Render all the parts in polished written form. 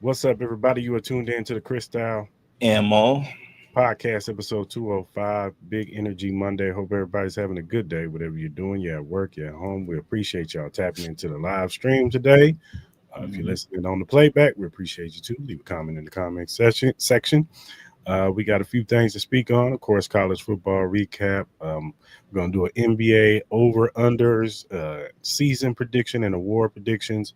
What's up, everybody? You are tuned in to the Cris Style And Mal. Podcast, episode 205, Big Energy Monday. Hope everybody's having a good day, whatever you're doing. You're at work, you're at home. We appreciate y'all tapping into the live stream today. If you're listening on the playback, we appreciate you too. Leave a comment in the comment section. We got a few things to speak on. Of course, college football recap. We're going to do an NBA over-unders, season prediction, and award predictions.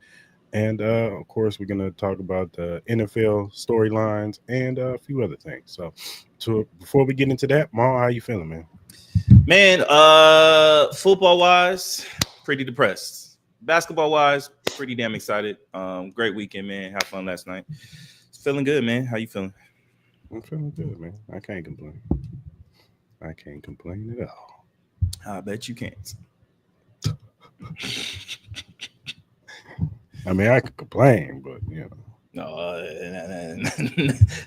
And of course, we're going to talk about the NFL storylines and a few other things. So before we get into that, Ma, how you feeling, man? Man, football wise, pretty depressed. Basketball wise, pretty damn excited. Great weekend, man. Had fun last night. Feeling good, man. How you feeling? I'm feeling good, man. I can't complain. I can't complain at all. I bet you can't. I mean, I could complain, but No,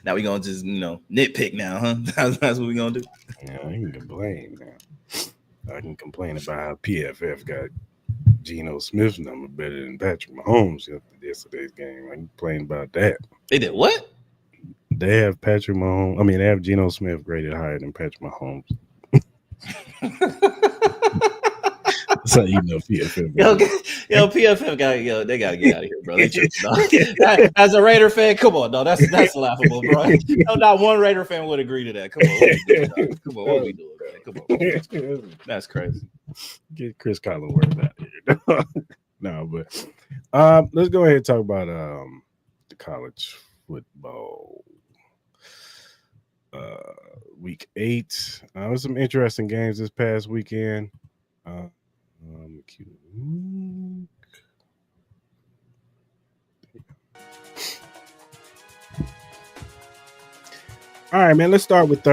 now we gonna just nitpick now, huh? That's what we gonna do. Yeah, I can complain now. I can complain about how PFF got Geno Smith's number better than Patrick Mahomes yesterday's game. I can complain about that. They did what? They have Patrick Mahomes. I mean, they have Geno Smith graded higher than Patrick Mahomes. That's how you know PFF. PFF got they gotta get out of here, bro. As a Raider fan, come on, no, that's laughable, bro. No, not one Raider fan would agree to that. Come on, what we doing, man? Come on, that's crazy. Get Chris Collinsworth out of here. No, but let's go ahead and talk about the college football. Week 8. There was some interesting games this past weekend. All right, man. Let's start with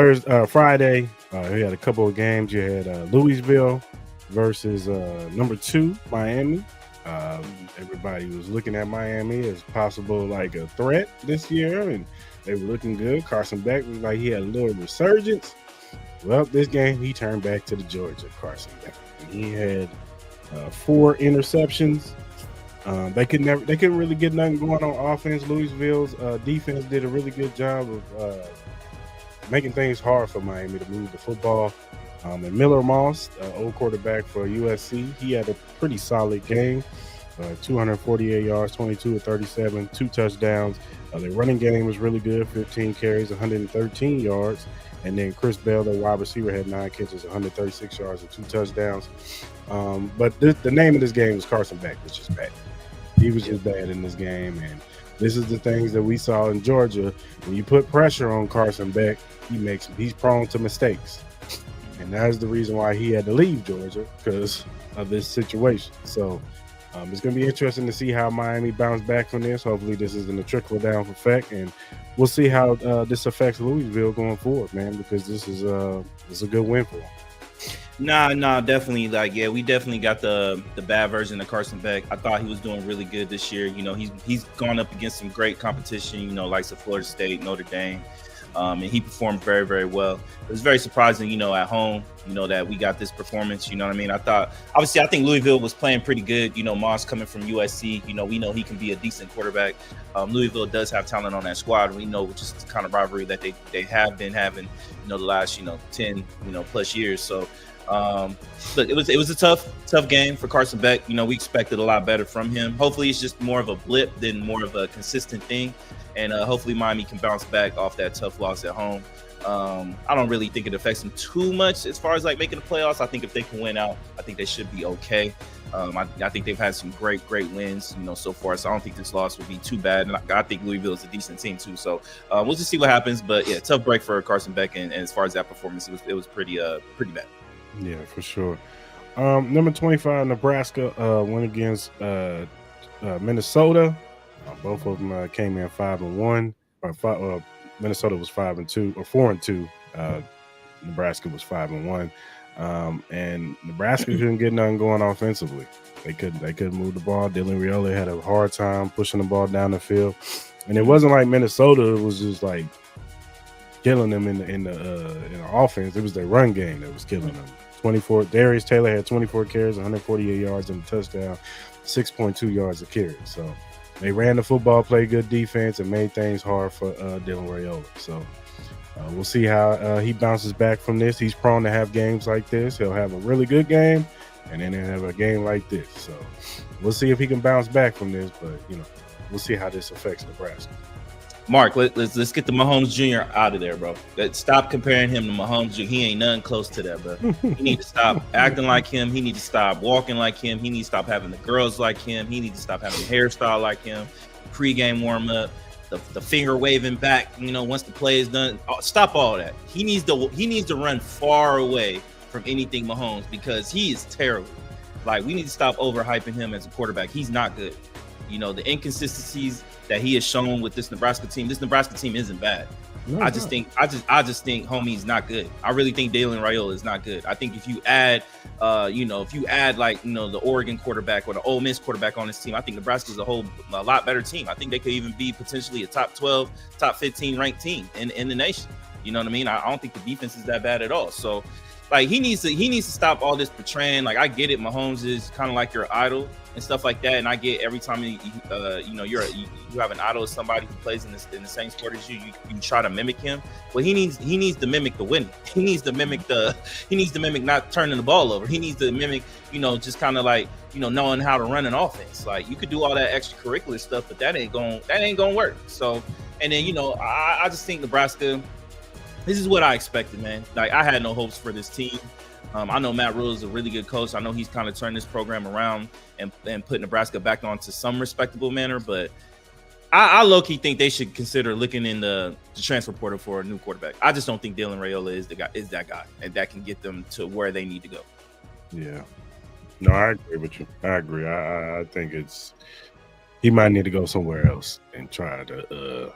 Friday. We had a couple of games. You had Louisville versus number 2 Miami. Everybody was looking at Miami as possible like a threat this year, and they were looking good. Carson Beck was like he had a little resurgence. Well, this game he turned back to the Georgia Carson Beck. He had 4 interceptions. They couldn't really get nothing going on offense. Louisville's defense did a really good job of making things hard for Miami to move the football. And Miller Moss, old quarterback for USC, he had a pretty solid game. 248 yards, 22 of 37, 2 touchdowns. The running game was really good, 15 carries, 113 yards. And then Chris Bell, the wide receiver, had 9 catches, 136 yards, and 2 touchdowns. But the name of this game was Carson Beck, which is bad. He was just bad in this game. And this is the things that we saw in Georgia. When you put pressure on Carson Beck, he's prone to mistakes. And that's the reason why he had to leave Georgia, because of this situation. So it's going to be interesting to see how Miami bounce back from this. Hopefully this isn't a trickle-down effect, and we'll see how this affects Louisville going forward, man, because this is a good win for them. Nah, definitely. We definitely got the bad version of Carson Beck. I thought he was doing really good this year. He's gone up against some great competition, like Florida State, Notre Dame. And he performed very, very well. It was very surprising, at home, that we got this performance. You know what I mean? I think Louisville was playing pretty good. Moss coming from USC, we know he can be a decent quarterback. Louisville does have talent on that squad. We know just the kind of rivalry that they have been having, the last, 10, plus years. So, look, it was a tough game for Carson Beck. We expected a lot better from him. Hopefully it's just more of a blip than more of a consistent thing. And hopefully Miami can bounce back off that tough loss at home. I don't really think it affects them too much as far as making the playoffs. I think if they can win out, I think they should be okay. I think they've had some great wins, so far. So I don't think this loss will be too bad. And I think Louisville is a decent team too. So we'll just see what happens. But yeah, tough break for Carson Beck. And as far as that performance, it was pretty bad. Yeah, for sure. Number 25, Nebraska went against Minnesota. Both of them came in 5-1. Minnesota was 5-2 or 4-2. Nebraska was 5-1. And Nebraska couldn't get nothing going offensively. They couldn't move the ball. Dylan Rioli had a hard time pushing the ball down the field. And it wasn't like Minnesota was just killing them in the offense. It was their run game that was killing them. 24. Darius Taylor had 24 carries, 148 yards and a touchdown, 6.2 yards a carry. So they ran the football, played good defense, and made things hard for Dylan Raiola. So we'll see how he bounces back from this. He's prone to have games like this. He'll have a really good game, and then he'll have a game like this. So we'll see if he can bounce back from this. But we'll see how this affects Nebraska. Mark, let's get the Mahomes Jr. out of there, bro. Stop comparing him to Mahomes Jr. He ain't nothing close to that, bro. He need to stop acting like him. He need to stop walking like him. He needs to stop having the girls like him. He needs to stop having the hairstyle like him. Pre-game warm up, the finger waving back. Once the play is done, stop all that. He needs to run far away from anything Mahomes because he is terrible. Like, we need to stop overhyping him as a quarterback. He's not good. The inconsistencies that he has shown with this Nebraska team isn't bad. No, I just think homie's not good. I really think Dylan Raiola is not good. I think if you add the Oregon quarterback or the Ole Miss quarterback on this team, I think Nebraska's a lot better team. I think they could even be potentially a top 12, top 15 ranked team in the nation. You know what I mean? I don't think the defense is that bad at all. So, like, he needs to stop all this portraying. Like, I get it, Mahomes is kind of like your idol and stuff like that, and I get every time you have an idol of somebody who plays in the same sport as you try to mimic him. Well, he needs to mimic the winning. He needs to mimic not turning the ball over. He needs to mimic just kind of like knowing how to run an offense. Like, you could do all that extracurricular stuff, but that ain't gonna work. So, and then I just think Nebraska. This is what I expected, man. Like, I had no hopes for this team. I know Matt Rule is a really good coach. I know he's kind of turned this program around and put Nebraska back onto some respectable manner. But I low-key think they should consider looking in the transfer portal for a new quarterback. I just don't think Dylan Raiola is that guy, and that can get them to where they need to go. Yeah. No, I agree with you. I agree. I think he might need to go somewhere else and try to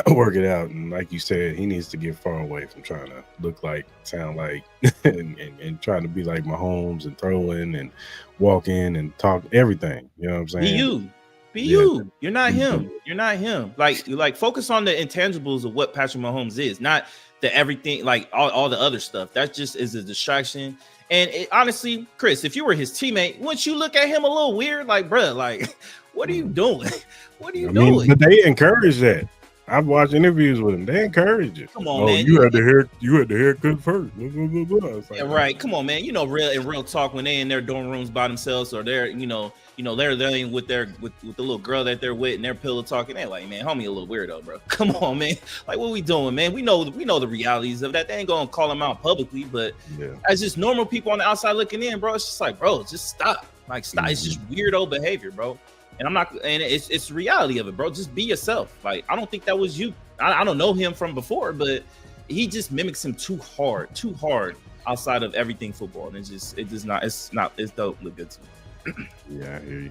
work it out. And like you said, he needs to get far away from trying to look like, sound like, and trying to be like Mahomes and throwing and walking and talk everything. You know what I'm saying? Be you. You're not him. You're not him. Like focus on the intangibles of what Patrick Mahomes is, not the everything, like all the other stuff. That just is a distraction. And honestly, Chris, if you were his teammate, wouldn't you look at him a little weird? Like, bro, like, what are you doing? What are you doing? But they encourage that. I've watched interviews with him. They encourage it. Come on, man. You had the haircut first. Blah, blah, blah, blah. Like, yeah, right. Come on, man. Real talk, when they in their dorm rooms by themselves, or they're they're with the little girl that they're with, and they're pillow talking. They're like, man, homie, a little weirdo, bro. Come on, man. Like, what we doing, man? We know the realities of that. They ain't gonna call him out publicly, but as just normal people on the outside looking in, bro, it's just like, bro, just stop. Like, stop. Mm-hmm. It's just weirdo behavior, bro. And it's the reality of it, bro. Just be yourself. Like, I don't think that was you. I don't know him from before, but he just mimics him too hard outside of everything football. And it don't look good to me. Yeah, I hear you.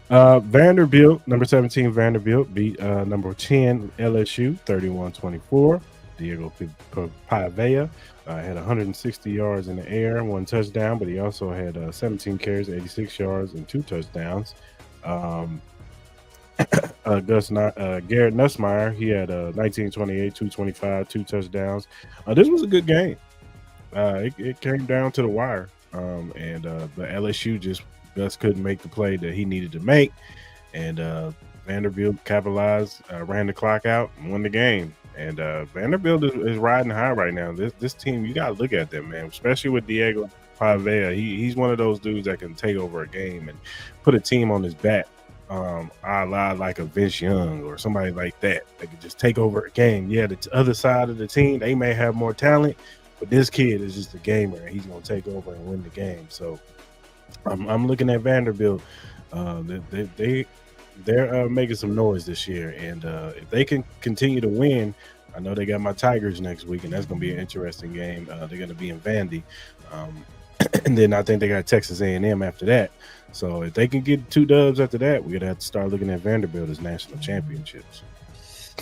Vanderbilt, number 17, Vanderbilt beat number 10, LSU, 31-24. Diego Pavea had 160 yards in the air, 1 touchdown, but he also had 17 carries, 86 yards, and 2 touchdowns. Garrett Nussmeier, he had 19-28, 225, 2 touchdowns. This was a good game. It came down to the wire, and the LSU just couldn't make the play that he needed to make, and Vanderbilt capitalized, ran the clock out, and won the game. And Vanderbilt is riding high right now. This team, you got to look at them, man, especially with Diego Pavea. He's one of those dudes that can take over a game and put a team on his back, a la like a Vince Young or somebody like that can just take over a game. Yeah, the other side of the team, they may have more talent, but this kid is just a gamer, and he's going to take over and win the game. So I'm looking at Vanderbilt. They're making some noise this year, and if they can continue to win, I know they got my Tigers next week, and that's going to be an interesting game. They're going to be in Vandy, and then I think they got Texas A&M after that. So if they can get 2 dubs after that, we're going to have to start looking at Vanderbilt as national championships.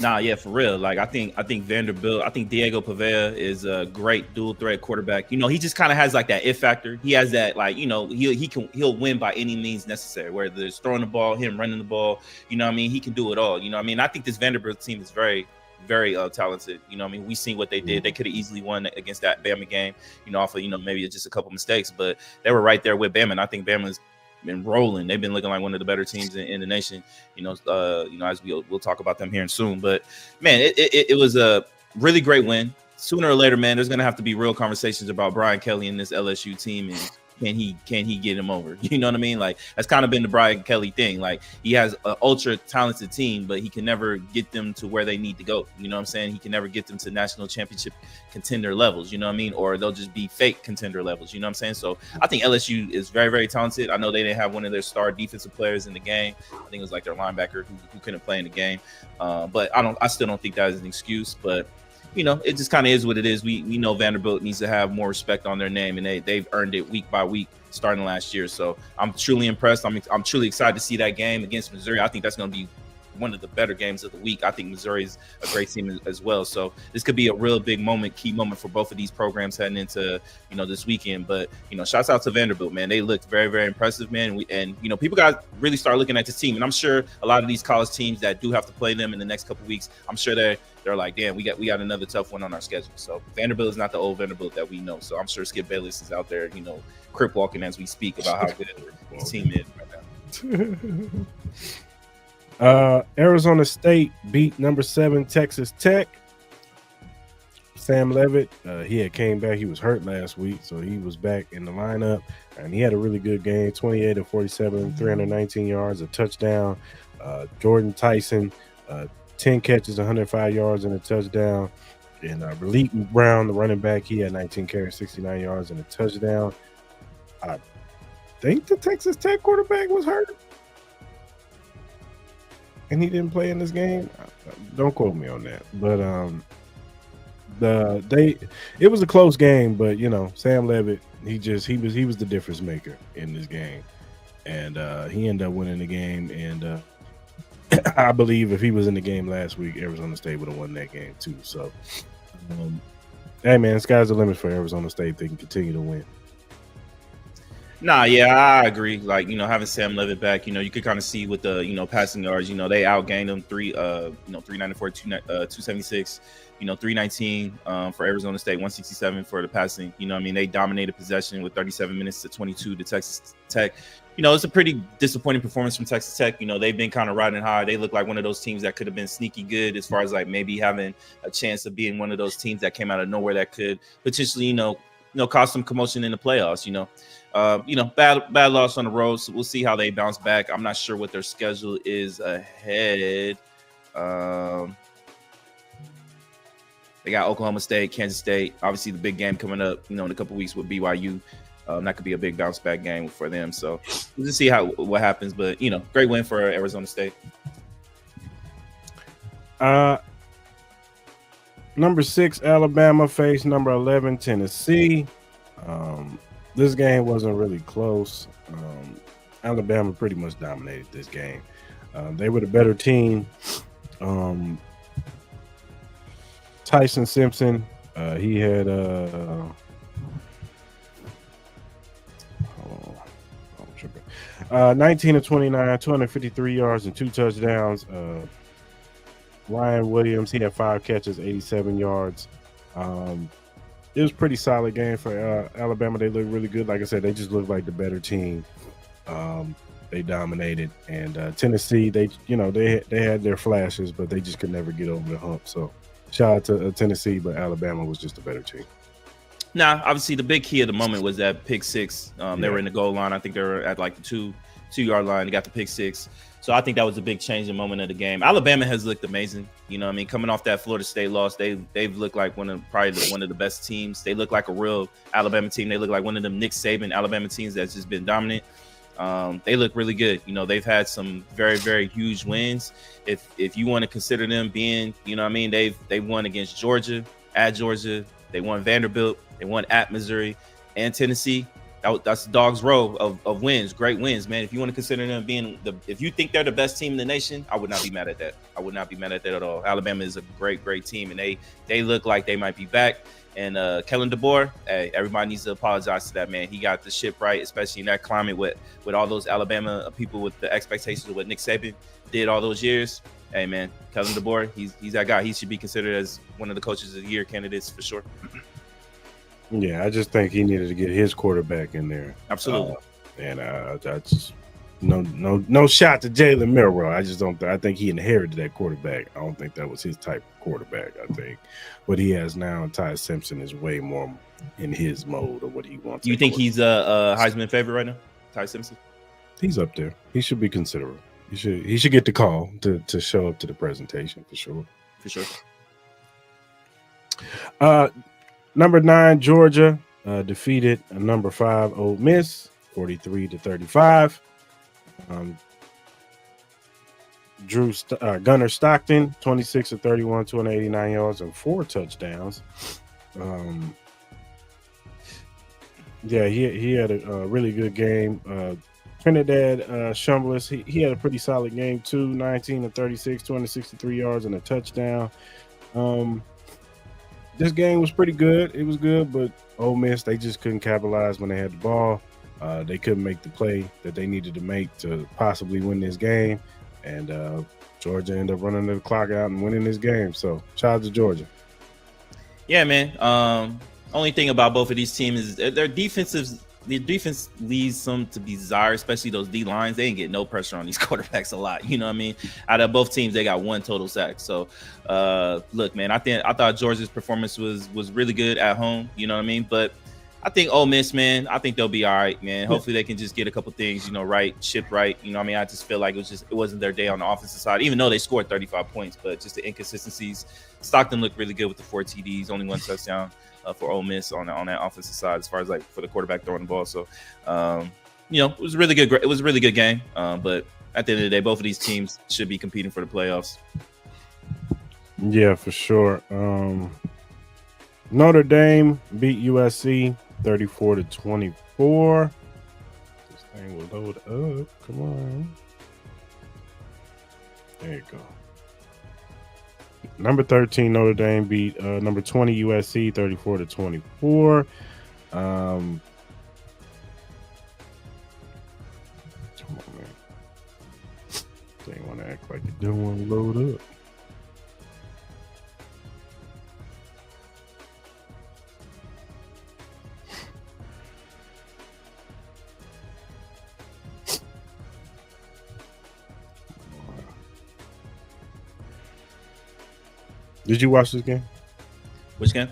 Nah, yeah, for real. Like, I think Vanderbilt, I think Diego Pavea is a great dual threat quarterback. He just kind of has like that it factor. He has that, like, he'll win by any means necessary, whether it's throwing the ball, him running the ball. You know what I mean? He can do it all. You know what I mean? I think this Vanderbilt team is very, very talented. You know what I mean? We seen what they did. They could have easily won against that Bama game, off of, maybe just a couple mistakes, but they were right there with Bama. And I think Bama's been rolling. They've been looking like one of the better teams in the nation. As we'll talk about them here soon. But man, it was a really great win. Sooner or later, man, there's gonna have to be real conversations about Brian Kelly and this LSU team, and can he get him over? You know what I mean? Like, that's kind of been the Brian Kelly thing. Like, he has an ultra talented team, but he can never get them to where they need to go. You know what I'm saying? He can never get them to national championship contender levels. You know what I mean? Or they'll just be fake contender levels. You know what I'm saying? So I think LSU is very, very talented. I know they didn't have one of their star defensive players in the game. I think it was like their linebacker who couldn't play in the game. But I still don't think that is an excuse. But it just kind of is what it is. We know Vanderbilt needs to have more respect on their name, and they've earned it week by week starting last year. So I'm truly impressed. I'm truly excited to see that game against Missouri. I think that's going to be one of the better games of the week. I think Missouri is a great team as well. So this could be a real big moment, key moment for both of these programs heading into this weekend. But shouts out to Vanderbilt, man. They looked very, very impressive, man. And people got to really start looking at this team. And I'm sure a lot of these college teams that do have to play them in the next couple of weeks, I'm sure they're like, damn, we got another tough one on our schedule. So Vanderbilt is not the old Vanderbilt that we know. So I'm sure Skip Bayless is out there, crip walking as we speak about how good his team is right now. Arizona State beat number 7 Texas Tech. Sam Levitt, he had came back. He was hurt last week, so he was back in the lineup, and he had a really good game. 28 of 47, 319 yards, a touchdown. Jordan Tyson, 10 catches, 105 yards, and a touchdown. And Relief Brown, the running back, he had 19 carries, 69 yards, and a touchdown. I think the Texas Tech quarterback was hurt, and he didn't play in this game. Don't quote me on that, but it was a close game. But Sam Levitt, he was the difference maker in this game, and he ended up winning the game. And I believe if he was in the game last week, Arizona State would have won that game too. So, hey man, sky's the limit for Arizona State. They can continue to win. Nah, yeah, I agree. Like, having Sam Levitt back, you could kind of see with the, passing yards, they outgained them 394, 276, 319 for Arizona State, 167 for the passing. They dominated possession with 37 minutes to 22 to Texas Tech. It's a pretty disappointing performance from Texas Tech. They've been kind of riding high. They look like one of those teams that could have been sneaky good as far as like maybe having a chance of being one of those teams that came out of nowhere that could potentially, cause some commotion in the playoffs, bad loss on the road. So we'll see how they bounce back. I'm not sure what their schedule is ahead. They got Oklahoma State, Kansas State, obviously the big game coming up, in a couple weeks with BYU. That could be a big bounce back game for them. So we'll just see what happens. But, great win for Arizona State. Number 6, Alabama faced number 11, Tennessee. This game wasn't really close. Alabama pretty much dominated this game. They were the better team. Tyson Simpson, he had 19 of 29, 253 yards and 2 touchdowns. Ryan Williams, he had 5 catches, 87 yards. It was a pretty solid game for Alabama. They looked really good. Like I said, they just looked like the better team. They dominated. And Tennessee, they had their flashes, but they just could never get over the hump. So shout out to Tennessee, but Alabama was just a better team. Nah, obviously the big key of the moment was that pick six. They were in the goal line. I think they were at like the 2-yard line. They got the pick six. So I think that was a big changing moment of the game. Alabama has looked amazing. Coming off that Florida State loss, they've looked like one of the best teams. They look like a real Alabama team. They look like one of them Nick Saban Alabama teams that's just been dominant. They look really good. They've had some very, very huge wins. If you want to consider them being, they've won against Georgia, at Georgia. They won Vanderbilt. They won at Missouri and Tennessee. That's Dog's row of wins, great wins, man. If you want to consider them being if you think they're the best team in the nation, I would not be mad at that. I would not be mad at that at all. Alabama is a great, great team, and they look like they might be back. And Kellen DeBoer, hey, everybody needs to apologize to that man. He got the ship right, especially in that climate with all those Alabama people with the expectations of what Nick Saban did all those years. Hey, man, Kellen DeBoer, he's that guy. He should be considered as one of the coaches of the year candidates for sure. Yeah, I just think he needed to get his quarterback in there. Absolutely. And that's no shot to Jalen Milroe. I just don't. I think he inherited that quarterback. I don't think that was his type of quarterback. I think what he has now, Ty Simpson, is way more in his mode of what he wants. You think he's a Heisman favorite right now, Ty Simpson? He's up there. He should be considered. He should get the call to show up to the presentation for sure. For sure. Number 9 Georgia defeated number 5 Ole Miss 43-35. Gunnar Stockton 26 of 31, 289 yards and 4 touchdowns. Yeah, he had a really good game. Trinidad Shumbless, he had a pretty solid game too. 19 of 36, 263 yards and a touchdown. This game was pretty good. It was good, but Ole Miss, they just couldn't capitalize when they had the ball. They couldn't make the play that they needed to make to possibly win this game. And Georgia ended up running the clock out and winning this game. So shout out to Georgia. Yeah, man. Only thing about both of these teams is their defense leaves some to be desired, especially those D lines. They ain't get no pressure on these quarterbacks a lot. You know what I mean? Out of both teams, they got 1 total sack. So, look, man, I thought Georgia's performance was really good at home. You know what I mean? But I think Ole Miss, man, I think they'll be all right, man. Hopefully they can just get a couple things, shipped right. You know what I mean? I just feel like it wasn't their day on the offensive side, even though they scored 35 points, but just the inconsistencies. Stockton looked really good with the 4 TDs, only 1 touchdown for Ole Miss on that offensive side as far as like for the quarterback throwing the ball. So, it was really good. It was a really good game. But at the end of the day, both of these teams should be competing for the playoffs. Yeah, for sure. Notre Dame beat USC 34-24. This thing will load up. Come on. There you go. Number 13 Notre Dame beat number 20 USC 34-24. Come on, man. They want to act like it don't want to load up. Did you watch this game? Which game?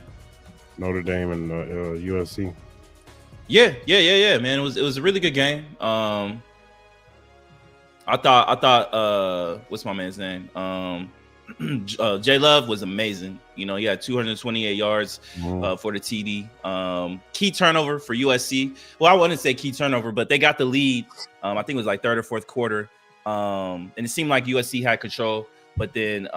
Notre Dame and USC. Yeah, man. It was a really good game. I thought what's my man's name? J Love was amazing. He had 228 yards for the TD. Key turnover for USC. Well, I wouldn't say key turnover, but they got the lead. I think it was like 3rd or 4th quarter. And it seemed like USC had control. But then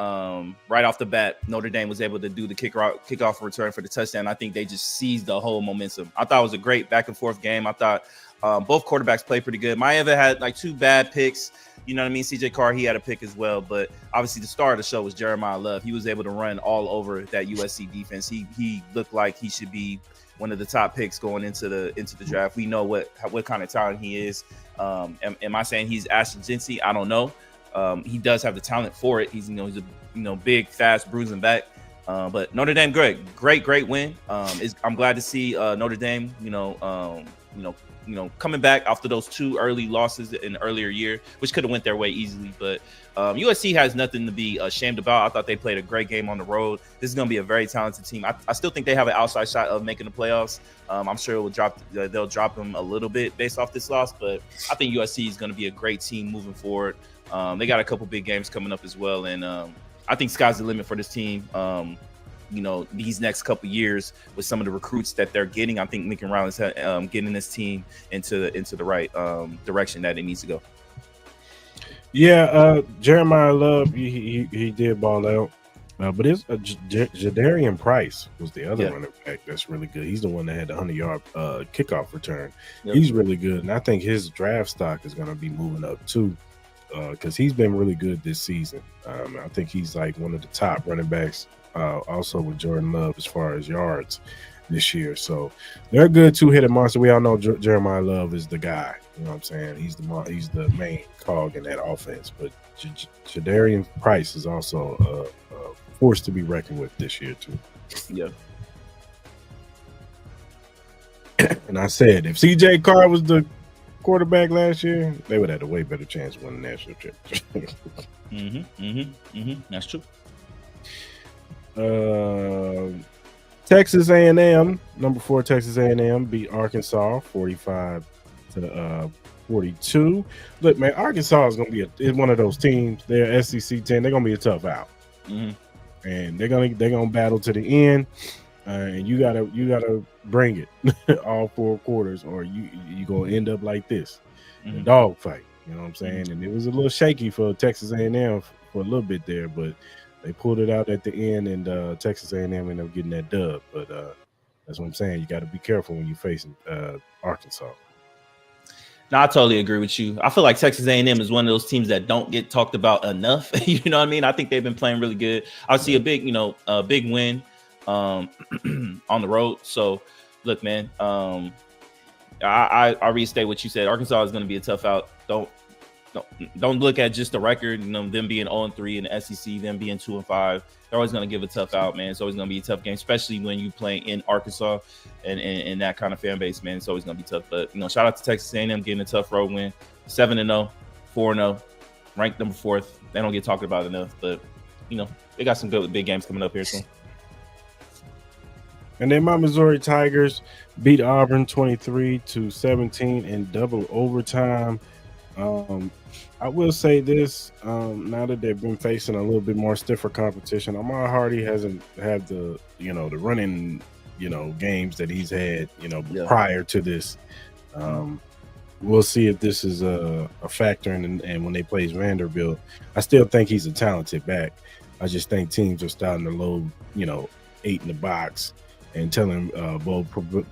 right off the bat, Notre Dame was able to do the kickoff return for the touchdown. I think they just seized the whole momentum. I thought it was a great back and forth game. I thought both quarterbacks played pretty good. Maeva had like 2 bad picks. You know what I mean? CJ Carr, he had a pick as well. But obviously the star of the show was Jeremiah Love. He was able to run all over that USC defense. He looked like he should be one of the top picks going into the draft. We know what kind of talent he is. Am I saying he's Ashton Jincy? I don't know. He does have the talent for it. He's a big, fast, bruising back. But Notre Dame, great win. I'm glad to see Notre Dame, coming back after those 2 early losses in the earlier year, which could have went their way easily. But USC has nothing to be ashamed about. I thought they played a great game on the road. This is going to be a very talented team. I still think they have an outside shot of making the playoffs. I'm sure they'll drop them a little bit based off this loss, but I think USC is going to be a great team moving forward. They got a couple big games coming up as well, and I think sky's the limit for this team. These next couple years with some of the recruits that they're getting, I think Lincoln Riley's getting this team into the right direction that it needs to go. Yeah, Jeremiah Love, he did ball out, but it's Jadarian Price was the other running back that's really good. He's the one that had the 100-yard kickoff return. Yep. He's really good, and I think his draft stock is going to be moving up too. Because he's been really good this season. I think he's like one of the top running backs, also with Jordan Love as far as yards this year. So they're a good 2-headed monster. We all know Jeremiah Love is the guy. You know what I'm saying? He's the main cog in that offense. But Jadarian Price is also a force to be reckoned with this year too. Yeah. And I said, if CJ Carr was the quarterback last year, they would have had a way better chance of winning the national championship. That's true. Texas A&M, number 4 Texas A&M beat Arkansas 45-42. Look, man, Arkansas is going to be one of those teams. They're SEC 10. They're going to be a tough out, and they're gonna battle to the end. And you gotta bring it all 4 quarters, or you gonna end up like this, a dog fight. You know what I'm saying? And it was a little shaky for Texas A&M for a little bit there, but they pulled it out at the end, and Texas A&M ended up getting that dub. But that's what I'm saying. You got to be careful when you're facing Arkansas. No, I totally agree with you. I feel like Texas A&M is one of those teams that don't get talked about enough. You know what I mean? I think they've been playing really good. I see a big win on the road. So, look, man, I restate what you said. Arkansas is going to be a tough out. Don't look at just the record, them being 0-3 in the SEC, them being 2-5. They're always going to give a tough out, man. It's always going to be a tough game, especially when you play in Arkansas and that kind of fan base, man. It's always going to be tough. But, shout out to Texas A&M getting a tough road win. 7-0, 4-0, ranked number 4th. They don't get talked about enough, but, they got some good big games coming up here soon. And then my Missouri Tigers beat Auburn 23-17 in double overtime. I will say this, now that they've been facing a little bit more stiffer competition, Ahmad Hardy hasn't had the running, games that he's had, prior to this. We'll see if this is a factor and when they play Vanderbilt. I still think he's a talented back. I just think teams are starting to load, 8 in the box and telling Bo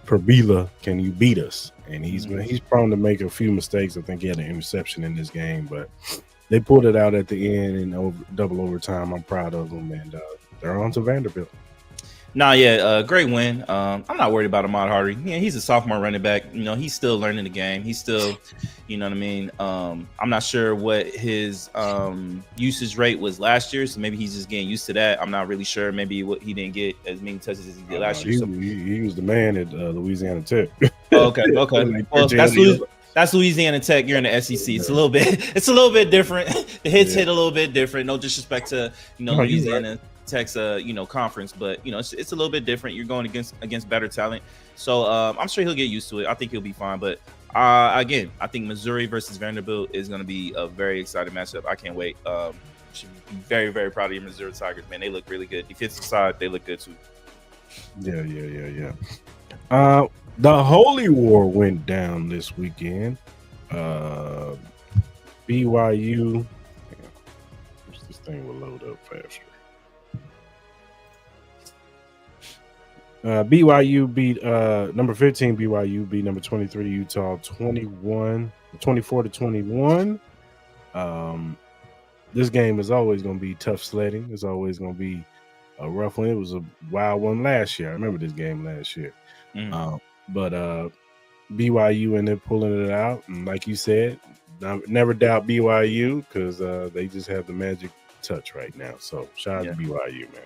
Prabila, can you beat us? And he's prone to make a few mistakes. I think he had an interception in this game, but they pulled it out at the end in double overtime. I'm proud of them, and they're on to Vanderbilt. Great win. I'm not worried about Ahmad Hardy. Yeah, he's a sophomore running back. He's still learning the game. He's still, you know what I mean? I'm not sure what his usage rate was last year, so maybe he's just getting used to that. I'm not really sure. Maybe he didn't get as many touches as he did last year. He was the man at Louisiana Tech. Okay. Well, that's Louisiana Tech. You're in the SEC. It's a little bit different. The hits hit a little bit different. No disrespect to Louisiana Tech's conference, but it's a little bit different. You're going against better talent, so I'm sure he'll get used to it. I think he'll be fine. But again, I think Missouri versus Vanderbilt is going to be a very exciting matchup. I can't wait. Should be very, very proud of your Missouri Tigers, man. They look really good. Defensive side, they look good too. Yeah. The Holy War went down this weekend. BYU. Wish this thing would load up faster. BYU beat number 15 BYU beat number 23 Utah 24-21. This game is always going to be tough sledding. It's always going to be a rough one. It was a wild one last year. I remember this game last year. But BYU ended up pulling it out, and like you said, never doubt BYU because they just have the magic touch right now. So shout out to BYU, man.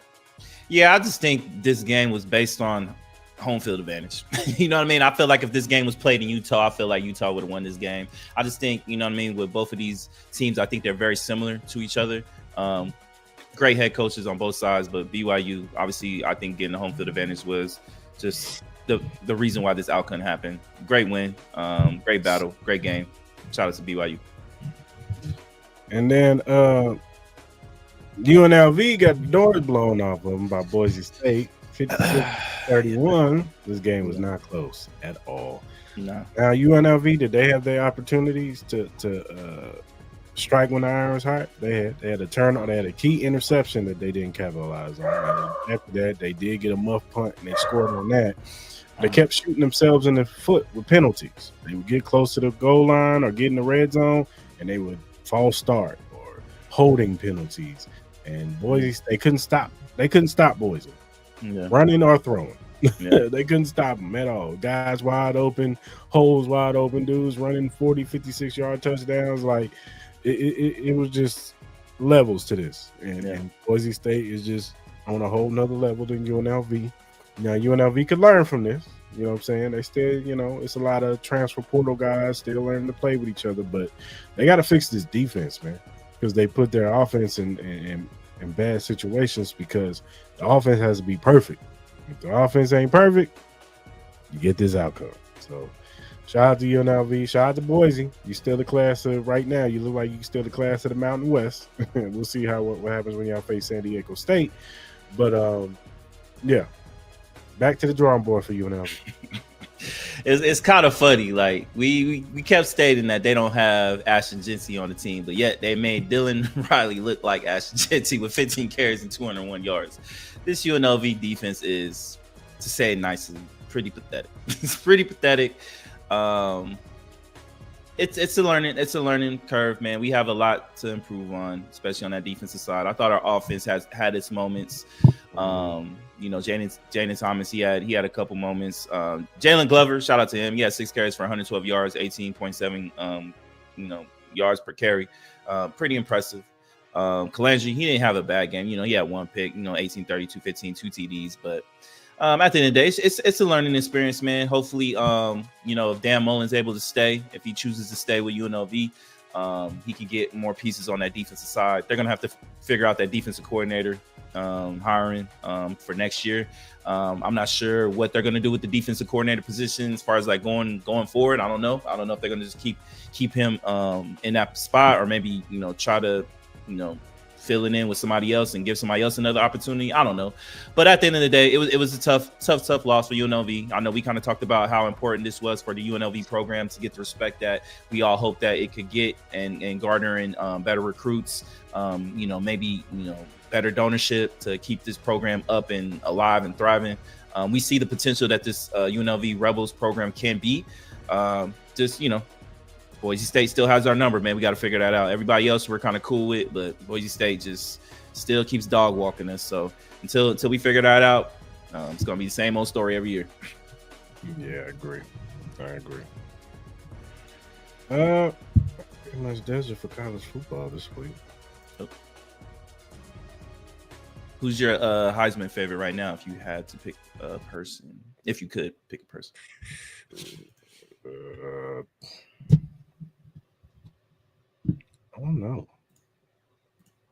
Yeah, I just think this game was based on home field advantage. You know what I mean? I feel like if this game was played in Utah, I feel like Utah would have won this game. I just think, you know what I mean, with both of these teams, I think they're very similar to each other. Great head coaches on both sides, but BYU, obviously, I think getting the home field advantage was just the reason why this outcome happened. Great win, great battle, great game. Shout out to BYU. And then UNLV got the doors blown off of them by Boise State, 56-31. This game was not close at all. No. Now UNLV, did they have their opportunities to strike when the iron was hot? They had a turnover. They had a key interception that they didn't capitalize on. And after that, they did get a muff punt and they scored on that. They kept shooting themselves in the foot with penalties. They would get close to the goal line or get in the red zone, and they would false start or holding penalties. And Boise, they couldn't stop. They couldn't stop Boise, running or throwing. They couldn't stop them at all. Guys wide open, holes wide open, dudes running 40, 56-yard touchdowns. Like it was just levels to this. And Boise State is just on a whole nother level than UNLV. Now UNLV could learn from this. You know what I'm saying? They still, it's a lot of transfer portal guys still learning to play with each other, but they got to fix this defense, man, because they put their offense in bad situations because the offense has to be perfect. If the offense ain't perfect, you get this outcome. So shout out to UNLV. Shout out to Boise. You still the class of right now. You look like you still the class of the Mountain West. We'll see what happens when y'all face San Diego State. But yeah, back to the drawing board for UNLV. It's kind of funny. Like we kept stating that they don't have Ashton Jency on the team, but yet they made Dylan Riley look like Ashton Jency with 15 carries and 201 yards. This UNLV defense is, to say it nicely, pretty pathetic. It's pretty pathetic. It's a learning curve, man. We have a lot to improve on, especially on that defensive side. I thought our offense has had its moments. Jaden Thomas, he had a couple moments. Jalen Glover, shout out to him. He had 6 carries for 112 yards, 18.7 yards per carry. Pretty impressive. Kalangri, he didn't have a bad game. He had 1 pick, 18, 32, 15, 2 TDs. But at the end of the day, it's a learning experience, man. Hopefully, if Dan Mullen's able to stay, if he chooses to stay with UNLV, he can get more pieces on that defensive side. They're going to have to figure out that defensive coordinator hiring for next year. I'm not sure what they're going to do with the defensive coordinator position as far as like going forward. I don't know if they're going to just keep him in that spot, or maybe try to fill it in with somebody else and give somebody else another opportunity. I don't know, but at the end of the day, it was a tough loss for UNLV. I know we kind of talked about how important this was for the UNLV program to get the respect that we all hope that it could get, and garnering better recruits, maybe better donorship to keep this program up and alive and thriving. We see the potential that this UNLV Rebels program can be. Boise State still has our number, man. We got to figure that out. Everybody else we're kind of cool with, but Boise State just still keeps dog walking us. So until we figure that out, it's going to be the same old story every year. Yeah, I agree. Pretty much desert for college football this week. Okay. Who's your Heisman favorite right now, if you had to pick a person? If you could pick a person. I don't know.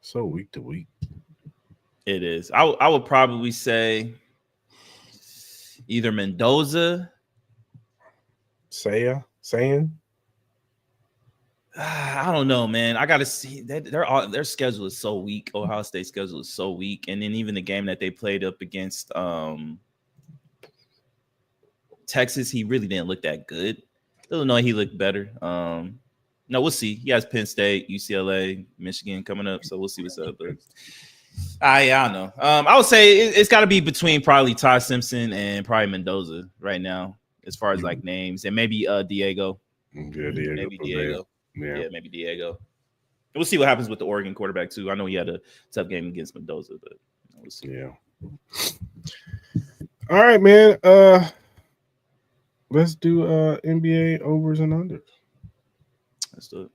So week to week. It is. I would probably say either Mendoza. Saying. I don't know, man. I got to see that their schedule is so weak. Ohio State's schedule is so weak. And then even the game that they played up against Texas, he really didn't look that good. Illinois, he looked better. No, we'll see. He has Penn State, UCLA, Michigan coming up, so we'll see what's up. But I don't know. I would say it's got to be between probably Ty Simpson and probably Mendoza right now, as far as like names, and maybe Diego. Yeah, Diego. Maybe Diego. Yeah, maybe Diego. And we'll see what happens with the Oregon quarterback too. I know he had a tough game against Mendoza, but we'll see. Yeah. All right, man. Let's do NBA overs and unders. Let's do it.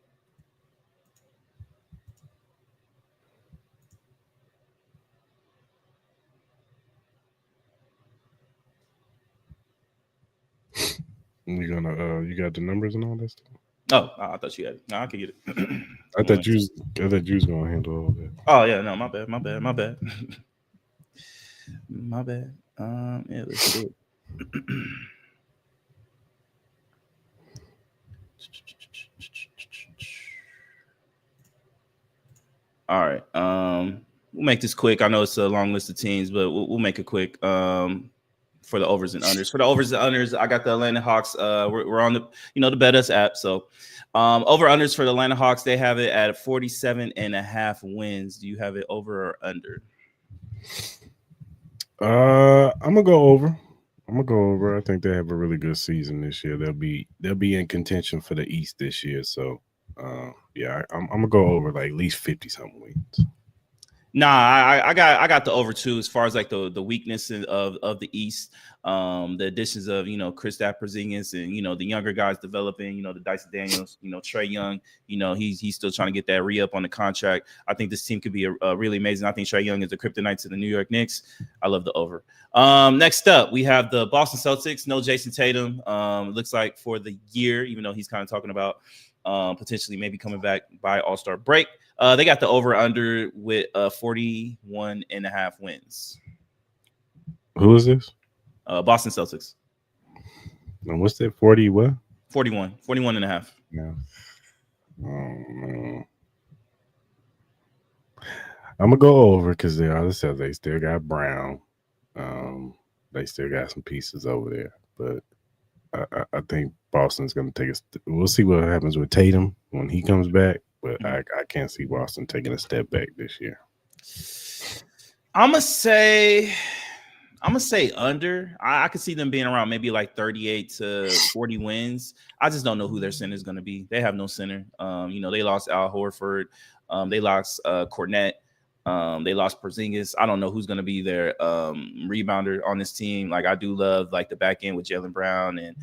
You got the numbers and all that stuff? Oh, I thought you had it. No, I could get it. I thought you was gonna handle all that. Oh yeah, no, my bad. My bad. Yeah, let's do it. All right. We'll make this quick. I know it's a long list of teams, but we'll make it quick. For the overs and unders. For the overs and unders, I got the Atlanta Hawks. We're on the Bet Us app. So over unders for the Atlanta Hawks, they have it at 47.5 wins. Do you have it over or under? I'm gonna go over. I think they have a really good season this year. They'll be in contention for the East this year. So yeah, I'm gonna go over like at least 50 something wins. Nah, I got the over two as far as like the weakness of the East. The additions of Chris Style and the younger guys developing. The Dyson Daniels, Trey Young. He's still trying to get that re up on the contract. I think this team could be a really amazing. I think Trey Young is the kryptonite to the New York Knicks. I love the over. Next up, we have the Boston Celtics. No Jason Tatum. Looks like for the year, even though he's kind of talking about potentially maybe coming back by All-Star break. They got the over-under with 41.5 wins. Who is this? Boston Celtics. And what's that? 40 what? 41.5. Yeah. Oh, man. I'm going to go over because the other Celtics, they still got Brown. They still got some pieces over there. But I think Boston's going to take us. We'll see what happens with Tatum when he comes back. But I can't see Boston taking a step back this year. I'm gonna say under. I could see them being around maybe like 38 to 40 wins. I just don't know who their center is going to be. They have no center. They lost Al Horford. They lost Cornette. They lost Porzingis. I don't know who's going to be their rebounder on this team. Like I do love like the back end with Jaylen Brown and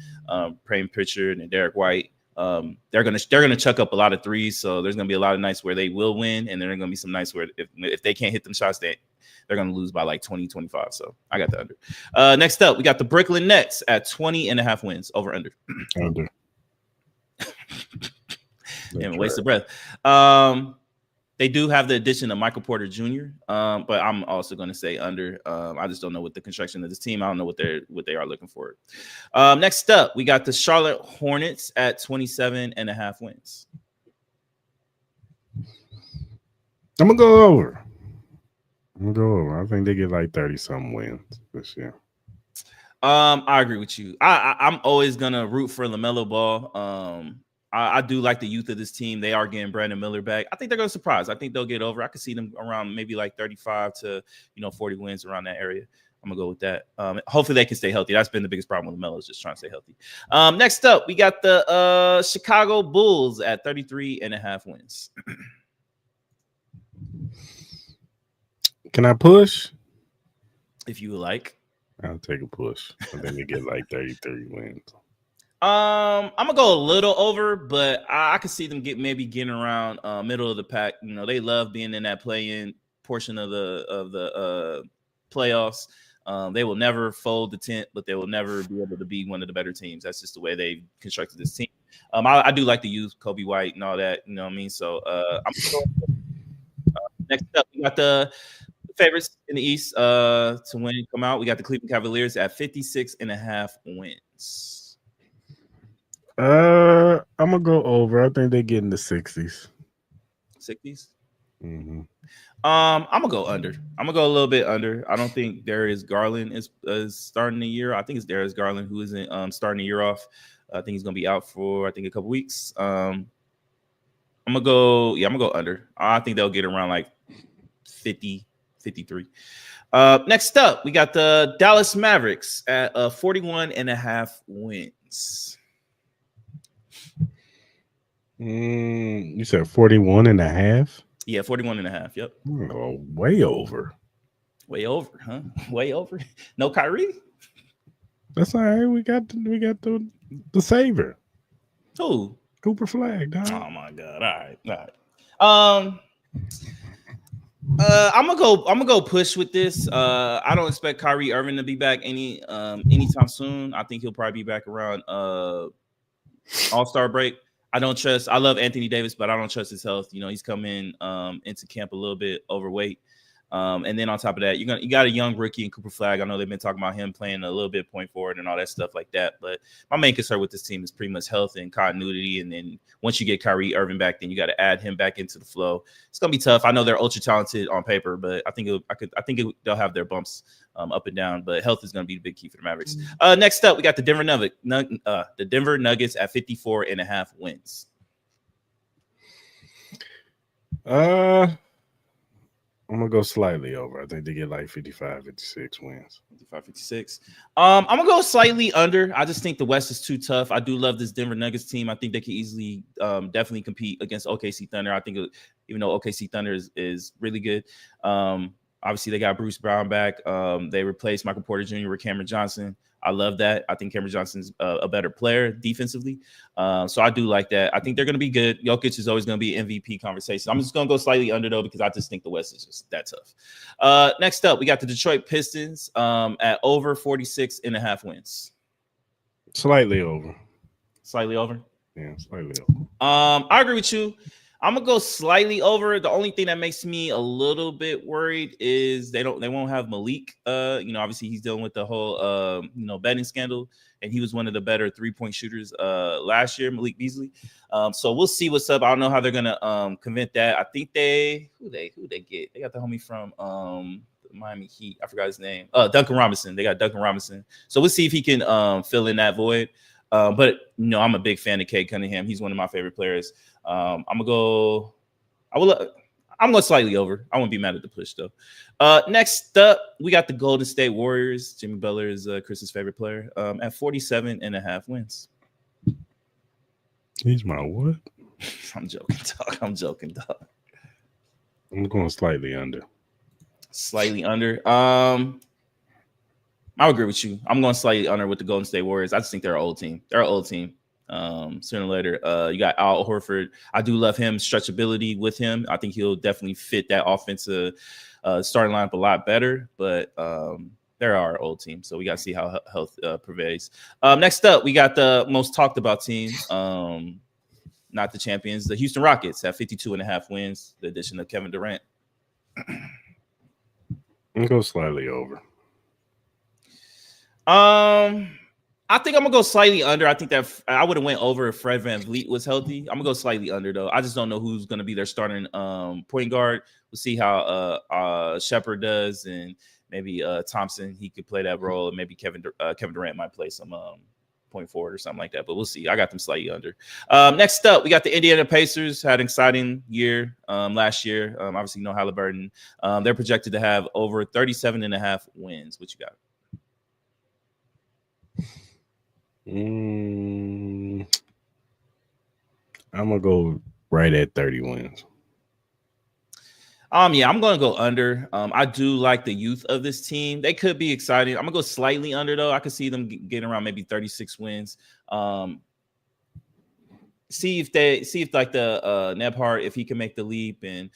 Payne Pritchard and Derek White. They're gonna chuck up a lot of threes, so there's gonna be a lot of nights where they will win, and there are gonna be some nights where if they can't hit them shots, they're gonna lose by like 20, 25. So I got the under. Next up, we got the Brooklyn Nets at 20.5 wins. Over under. Under. Damn, waste of breath. They do have the addition of Michael Porter Jr., but I'm also going to say under. I just don't know what the construction of this team. I don't know what they are looking for. Next up, we got the Charlotte Hornets at 27.5 wins. I'm gonna go over. I think they get like 30-something wins this year. I agree with you. I'm always gonna root for LaMelo Ball. I do like the youth of this team. They are getting Brandon Miller back. I think they're going to surprise. I think they'll get over. I could see them around maybe like 35 to 40 wins around that area. I'm going to go with that. Hopefully they can stay healthy. That's been the biggest problem with LaMelo, is just trying to stay healthy. Next up, we got the Chicago Bulls at 33.5 wins. Can I push? If you would like. I'll take a push. And then you get like 33 wins. I'm gonna go a little over, but I could see them getting around middle of the pack. They love being in that play-in portion of the playoffs. They will never fold the tent, but they will never be able to be one of the better teams. That's just the way they constructed this team. I do like to use Kobe White and all that. You know what I mean? So I'm next up, we got the favorites in the East to win come out. We got the Cleveland Cavaliers at 56.5 wins. I'm gonna go over. I think they get in the 60s. 60s. Mm-hmm. I'm gonna go under. I'm gonna go a little bit under. I don't think Darius Garland is starting the year. I think it's Darius Garland who isn't starting the year off. I think he's gonna be out for a couple weeks. I'm gonna go under. I think they'll get around like 50, 53. Next up, we got the Dallas Mavericks at 41.5 wins. You said 41.5? Yeah, 41.5. Yep. Oh, way over. Way over, huh? Way over. No Kyrie? That's all right. We got the saver. Who? Cooper Flag, dog. Oh my god. All right. I'm gonna go push with this. I don't expect Kyrie Irving to be back anytime soon. I think he'll probably be back around All-Star break. I love Anthony Davis, but I don't trust his health. He's coming into camp a little bit overweight. And then on top of that, you got a young rookie in Cooper Flag. I know they've been talking about him playing a little bit point forward and all that stuff like that. But my main concern with this team is pretty much health and continuity. And then once you get Kyrie Irving back, then you got to add him back into the flow. It's gonna be tough. I know they're ultra talented on paper, but I think they'll have their bumps up and down. But health is gonna be the big key for the Mavericks. Next up, we got the Denver Nuggets at 54.5 wins. I'm gonna go slightly over. I think they get like 55, 56 wins. 55, 56. I'm gonna go slightly under. I just think the West is too tough. I do love this Denver Nuggets team. I think they can easily definitely compete against OKC Thunder. I think even though OKC Thunder is really good. Obviously they got Bruce Brown back. They replaced Michael Porter Jr. with Cameron Johnson. I love that. I think Cameron Johnson's a better player defensively. So I do like that. I think they're going to be good. Jokic is always going to be MVP conversation. I'm just going to go slightly under, though, because I just think the West is just that tough. Next up, we got the Detroit Pistons at over 46.5 wins. Slightly over. Slightly over? Yeah, slightly over. I agree with you. I'm gonna go slightly over. The only thing that makes me a little bit worried is they won't have Malik. Obviously he's dealing with the whole betting scandal, and he was one of the better 3-point shooters last year, Malik Beasley. So we'll see what's up. I don't know how they're gonna prevent that. I think who they get? They got the homie from Miami Heat. I forgot his name. Duncan Robinson. They got Duncan Robinson. So we'll see if he can fill in that void. But I'm a big fan of Cade Cunningham. He's one of my favorite players. I'm going slightly over. I won't be mad at the push though. Next up, we got the Golden State Warriors. Jimmy Butler is Chris's favorite player at 47.5 wins. He's my what? I'm joking, dog. I'm going slightly under. Slightly under. I agree with you. I'm going slightly under with the Golden State Warriors. I just think they're an old team. Sooner or later, you got Al Horford. I do love him, stretchability with him. I think he'll definitely fit that offensive starting lineup a lot better. But they're our old team, so we got to see how health prevails. Next up, we got the most talked about team, not the champions, the Houston Rockets at 52.5 wins. The addition of Kevin Durant. I'm go slightly over. I think I'm gonna go slightly under. I think that I would have went over if Fred VanVleet was healthy. I'm gonna go slightly under though. I just don't know who's gonna be their starting point guard. We'll see how Shepard does, and maybe Thompson, he could play that role, and maybe Kevin Durant might play some point forward or something like that. But we'll see. I got them slightly under. Next up, we got the Indiana Pacers. Had an exciting year last year. Obviously, no Halliburton. They're projected to have over 37.5 wins. What you got? I'm gonna go right at 30 wins. Yeah, I'm gonna go under. I do like the youth of this team. They could be exciting. I'm gonna go slightly under though. I could see them getting around maybe 36 wins. See if like the Nebhart, if he can make the leap, and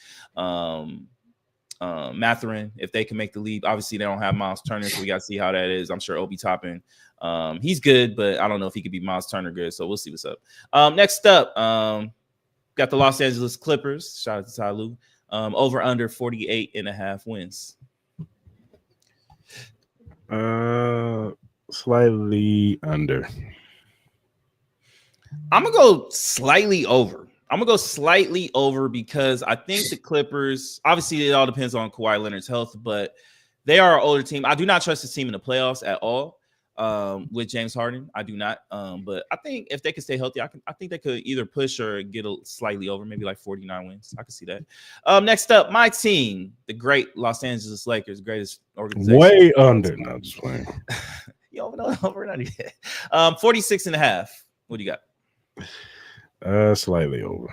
Mathurin, if they can make the leap. Obviously, they don't have Miles Turner, so we got to see how that is. I'm sure Obi Toppin, he's good, but I don't know if he could be Miles Turner good. So we'll see what's up. Next up, got the Los Angeles Clippers. Shout out to Ty Lue. Over under 48.5 wins. Slightly under. I'm gonna go slightly over. Because I think the Clippers, obviously it all depends on Kawhi Leonard's health, but they are an older team. I do not trust this team in the playoffs at all. With James Harden, I do not. But I think if they could stay healthy, I think they could either push or get slightly over, maybe like 49 wins. I could see that. Next up, my team, the great Los Angeles Lakers, greatest organization. Way under. No, just playing. You don't know over and under yet. 46.5. What do you got? Slightly over.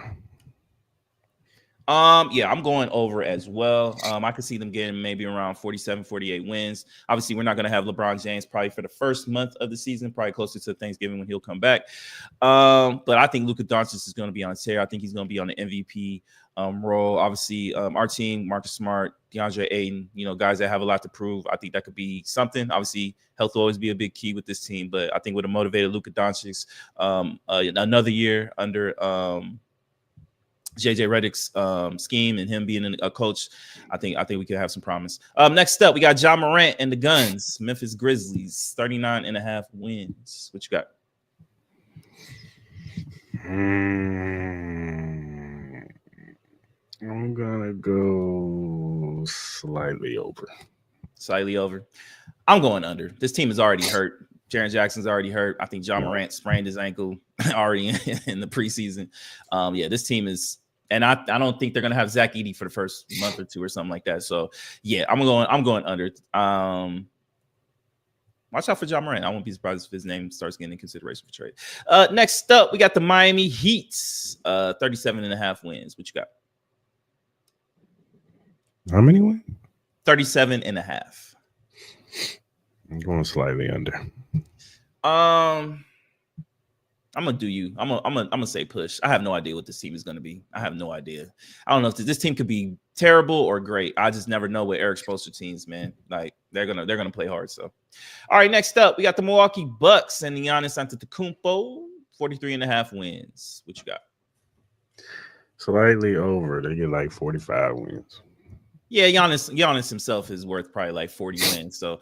Yeah, I'm going over as well. I could see them getting maybe around 47, 48 wins. Obviously, we're not going to have LeBron James probably for the first month of the season, probably closer to Thanksgiving when he'll come back. But I think Luka Doncic is going to be on tear. I think he's going to be on the MVP role. Obviously, our team, Marcus Smart, DeAndre Ayton, guys that have a lot to prove. I think that could be something. Obviously, health will always be a big key with this team, but I think with a motivated Luka Doncic, another year under JJ Redick's scheme and him being a coach, I think we could have some promise. Next up, we got John Morant and the Guns, Memphis Grizzlies, 39.5 wins. What you got? I'm gonna go slightly over. Slightly over. I'm going under. This team is already hurt. Jaren Jackson's already hurt. I think John Morant sprained his ankle already in the preseason. Yeah, this team is And I don't think they're gonna have Zach Edey for the first month or two or something like that. So yeah, I'm going under. Watch out for John Morant. I won't be surprised if his name starts getting in consideration for trade. Next up, we got the Miami Heat, 37.5 wins. What you got? How many wins? 37.5. I'm going slightly under. I'm gonna do you. I'm gonna say push. I have no idea what this team is gonna be. I have no idea. I don't know if this team could be terrible or great. I just never know with Eric Spoelstra teams, man. Like they're gonna play hard. So, all right. Next up, we got the Milwaukee Bucks and Giannis Antetokounmpo, 43.5 wins. What you got? Slightly over. They get like 45 wins. Yeah, Giannis himself is worth probably like 40 wins. So,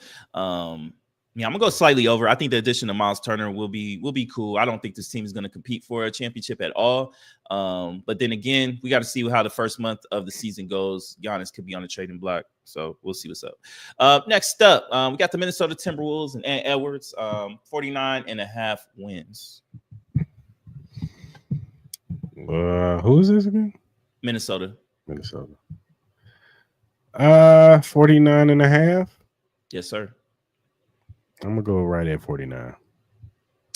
yeah, I'm gonna go slightly over. I think the addition of Miles Turner will be cool. I don't think this team is gonna compete for a championship at all. But then again, we got to see how the first month of the season goes. Giannis could be on the trading block, so we'll see what's up. Next up, we got the Minnesota Timberwolves and Ant Edwards, 49.5 wins. Who is this again? Minnesota. 49.5. Yes, sir. I'm gonna go right at 49.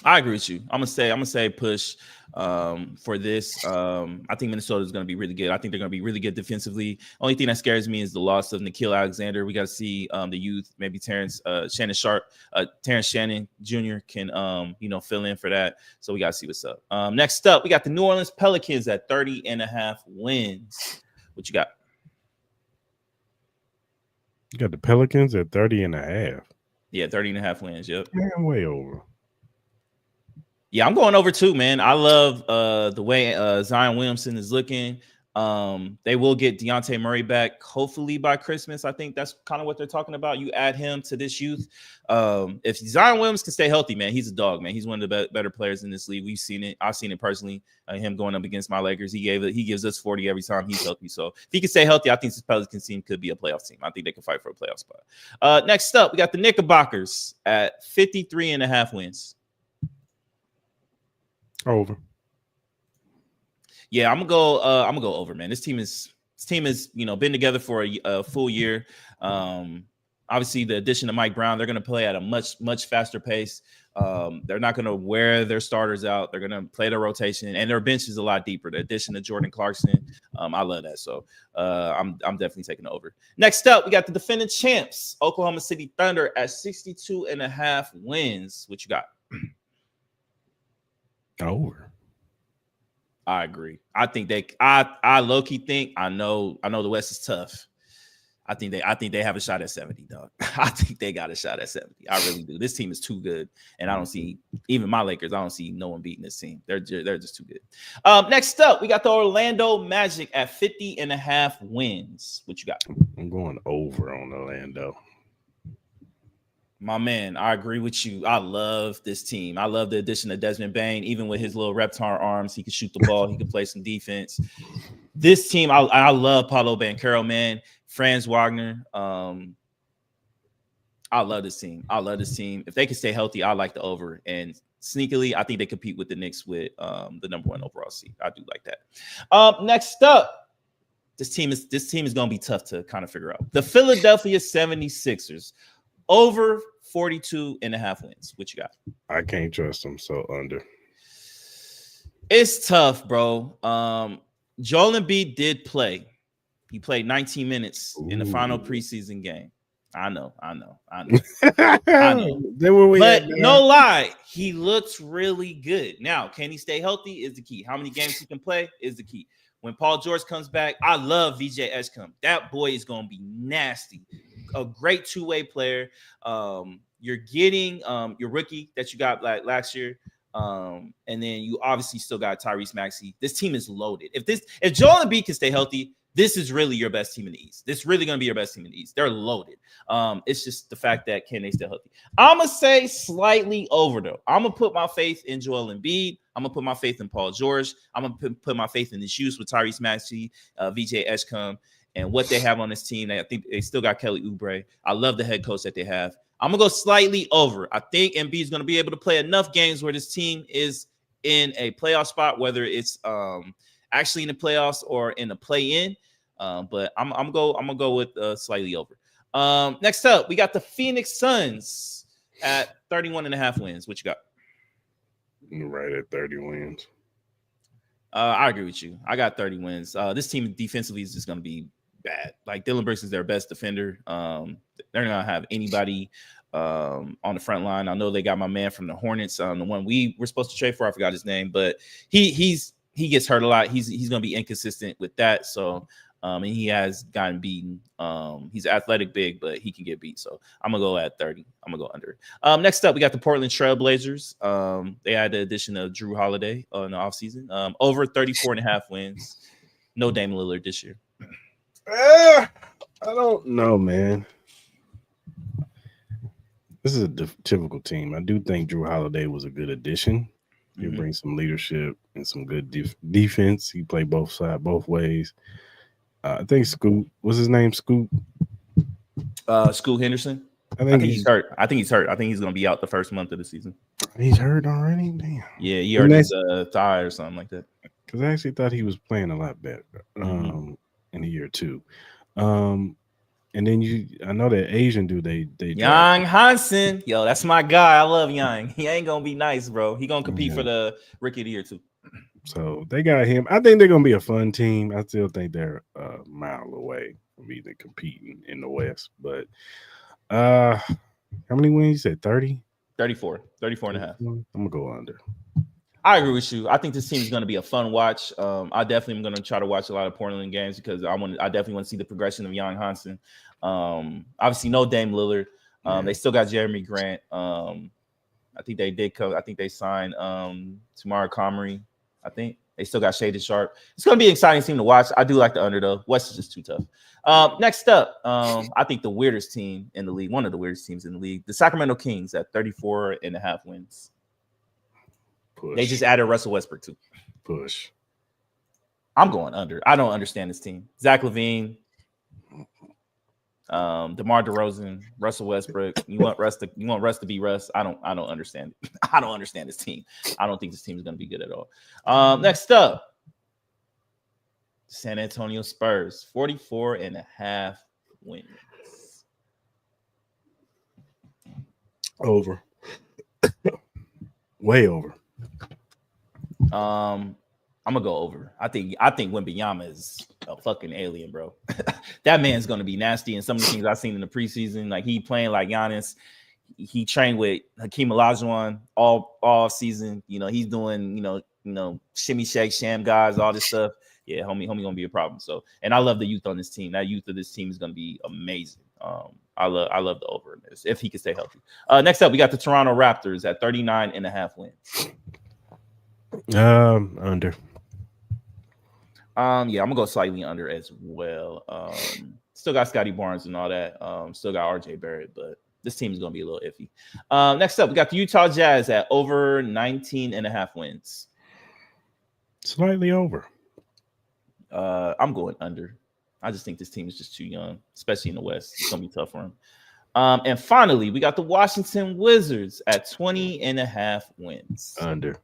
I agree with you. I'm gonna say push for this. I think Minnesota is gonna be really good. I think they're gonna be really good defensively. Only thing that scares me is the loss of Nickeil Alexander. We got to see the youth, maybe Terrence Shannon Jr. can fill in for that. So we got to see what's up. Next up, we got the New Orleans Pelicans at 30.5 wins. What you got? You got the Pelicans at 30.5. Yeah, 30.5 wins. Yep. Man, way over. Yeah, I'm going over too, man. I love the way Zion Williamson is looking. They will get Dejounte Murray back hopefully by Christmas. I think that's kind of what they're talking about. You add him to this youth. If Zion Williams can stay healthy, man, he's a dog, man. He's one of the better players in this league. We've seen it. I've seen it personally. Him going up against my Lakers. He gives us 40 every time he's healthy. So if he can stay healthy, I think this Pelicans team could be a playoff team. I think they can fight for a playoff spot. Next up, we got the Knickerbockers at 53.5 wins. Over. Yeah, I'm gonna go over, man. This team is been together for a full year. Obviously, the addition of Mike Brown, they're gonna play at a much faster pace. They're not gonna wear their starters out. They're gonna play their rotation, and their bench is a lot deeper. The addition of Jordan Clarkson, I love that. So I'm definitely taking it over. Next up, we got the defending champs, Oklahoma City Thunder at 62.5 wins. What you got? Over. I agree. I think I low-key think I know the West is tough. I think they have a shot at 70, dog. I think they got a shot at 70. I really do. This team is too good. And I don't see even my Lakers, I don't see no one beating this team. They're just too good. Next up, we got the Orlando Magic at 50.5 wins. What you got? I'm going over on Orlando. My man, I agree with you. I love this team. I love the addition of Desmond Bane. Even with his little reptile arms, he can shoot the ball. He can play some defense. This team, I love Paolo Banchero, man. Franz Wagner. I love this team. If they can stay healthy, I like the over. And sneakily, I think they compete with the Knicks with the number 1 overall seed. I do like that. Next up, this team is going to be tough to kind of figure out. The Philadelphia 76ers. Over 42.5 wins. What you got? I can't trust them, so under. It's tough, bro. Joel Embiid did play. He played 19 minutes in the final preseason game. I know. But no lie, he looks really good. Now, can he stay healthy is the key. How many games he can play is the key. When Paul George comes back, I love VJ Eshcom. That boy is going to be nasty. A great two-way player. You're getting your rookie that you got like last year. And then you obviously still got Tyrese Maxey. This team is loaded. If Joel Embiid can stay healthy, this is really your best team in the East. This is really going to be your best team in the East. They're loaded. It's just the fact that can they stay healthy? I'm going to say slightly over, though. I'm going to put my faith in Joel Embiid. I'm going to put my faith in Paul George. I'm going to put my faith in the shoes with Tyrese Maxey, VJ Eshcom, and what they have on this team. I think they still got Kelly Oubre. I love the head coach that they have. I'm going to go slightly over. I think Embiid is going to be able to play enough games where this team is in a playoff spot, whether it's actually in the playoffs or in the play-in. But I'm gonna go with slightly over. Next up, we got the Phoenix Suns at 31.5 wins. What you got? Right at 30 wins. I agree with you. I got 30 wins. This team defensively is just going to be bad. Like Dylan Brooks is their best defender. They're not going to have anybody on the front line. I know they got my man from the Hornets, the one we were supposed to trade for. I forgot his name, but he gets hurt a lot. He's going to be inconsistent with that. So and he has gotten beaten. He's athletic big, but he can get beat. So I'm gonna go at 30. I'm gonna go under. Next up, we got the Portland Trail Blazers. They had the addition of Drew Holiday in the offseason. Over 34.5 wins. No Dame Lillard this year. I don't know, man. This is a typical team. I do think Drew Holiday was a good addition. He brings some leadership and some good defense. He played both sides, both ways. I think Scoot, what's his name? Scoot Henderson. I think he's hurt. I think he's hurt. I think he's going to be out the first month of the season. He's hurt already? Damn. Yeah, he hurt his thigh or something like that. Because I actually thought he was playing a lot better in a year two. And then I know that Asian dude, they Yang Hansen. Yo, that's my guy. I love Yang. He ain't going to be nice, bro. He going to compete for the Rookie of the Year too. So they got him. I think they're going to be a fun team. I still think they're a mile away from even competing in the West. But how many wins? You said 30? 34 and a half. I'm going to go under. I agree with you. I think this team is going to be a fun watch. I definitely am going to try to watch a lot of Portland games because I definitely want to see the progression of Jan Hansen. Obviously, no Dame Lillard. They still got Jeremy Grant. I think they did come. I think they signed Tamara Comrie. I think they still got Shaded Sharp. It's going to be an exciting team to watch. I do like the under though. West is just too tough. Next up, I think the weirdest team in the league, one of the weirdest teams in the league, the Sacramento Kings at 34.5 wins. Push. They just added Russell Westbrook too. Push. I'm going under. I don't understand this team. Zach LaVine, DeMar DeRozan, Russell Westbrook. You want Russ to be Russ? I don't understand it. I don't understand this team. I don't think this team is going to be good at all. Next up, San Antonio Spurs, 44.5 wins. Over. Way over. I'm gonna go over. I think Wembanyama is a fucking alien, bro. That man's gonna be nasty. And some of the things I've seen in the preseason, like he playing like Giannis. He trained with Hakeem Olajuwon all season. You know, he's doing shimmy shake sham guys, all this stuff. Yeah, homie gonna be a problem. So, and I love the youth on this team. That youth of this team is gonna be amazing. I love the over in this if he can stay healthy. Next up, we got the Toronto Raptors at 39.5 wins. Under. Yeah, I'm gonna go slightly under as well. Still got Scotty Barnes and all that. Still got RJ Barrett, but this team is gonna be a little iffy. Next up, we got the Utah Jazz at over 19.5 wins. Slightly over. I'm going under. I just think this team is just too young, especially in the West. It's gonna be tough for them. And finally, we got the Washington Wizards at 20.5 wins. Under.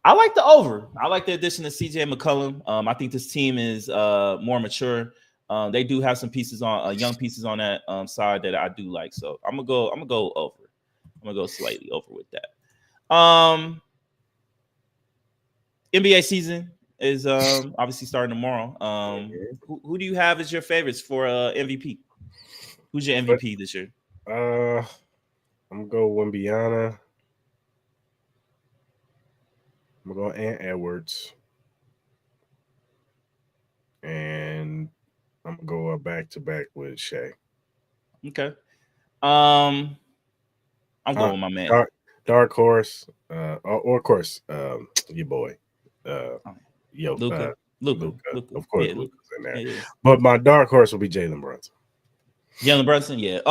I like the over. I like the addition of CJ McCollum. I think this team is more mature. They do have some pieces on young pieces on that side that I do like. So I'm gonna go over. I'm gonna go slightly over with that. NBA season is obviously starting tomorrow. Who do you have as your favorites for MVP? Who's your MVP this year? I'm gonna go Wembanyama. I'm gonna go Ant Edwards, and I'm gonna go back to back with Shea. Okay. I'm going with my man. Dark horse, or of course, your boy, Luka. Of course, yeah, Luka's in there. Yeah. But my dark horse will be Jalen Brunson. Jalen Brunson, yeah.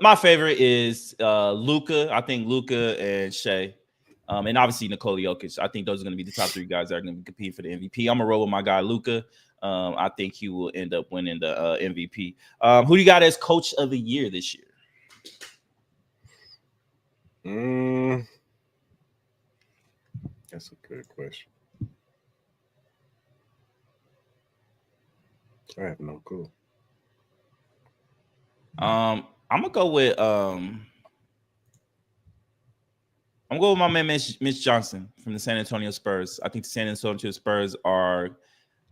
My favorite is Luka. I think Luka and Shea. And obviously Nikola Jokic. I think those are going to be the top three guys that are going to be competing for the MVP. I'm going to roll with my guy, Luka. I think he will end up winning the MVP. Who do you got as coach of the year this year? That's a good question. I have no clue. I'm gonna go with I'm going with my man Mitch Johnson from the San Antonio Spurs. I think the San Antonio Spurs are.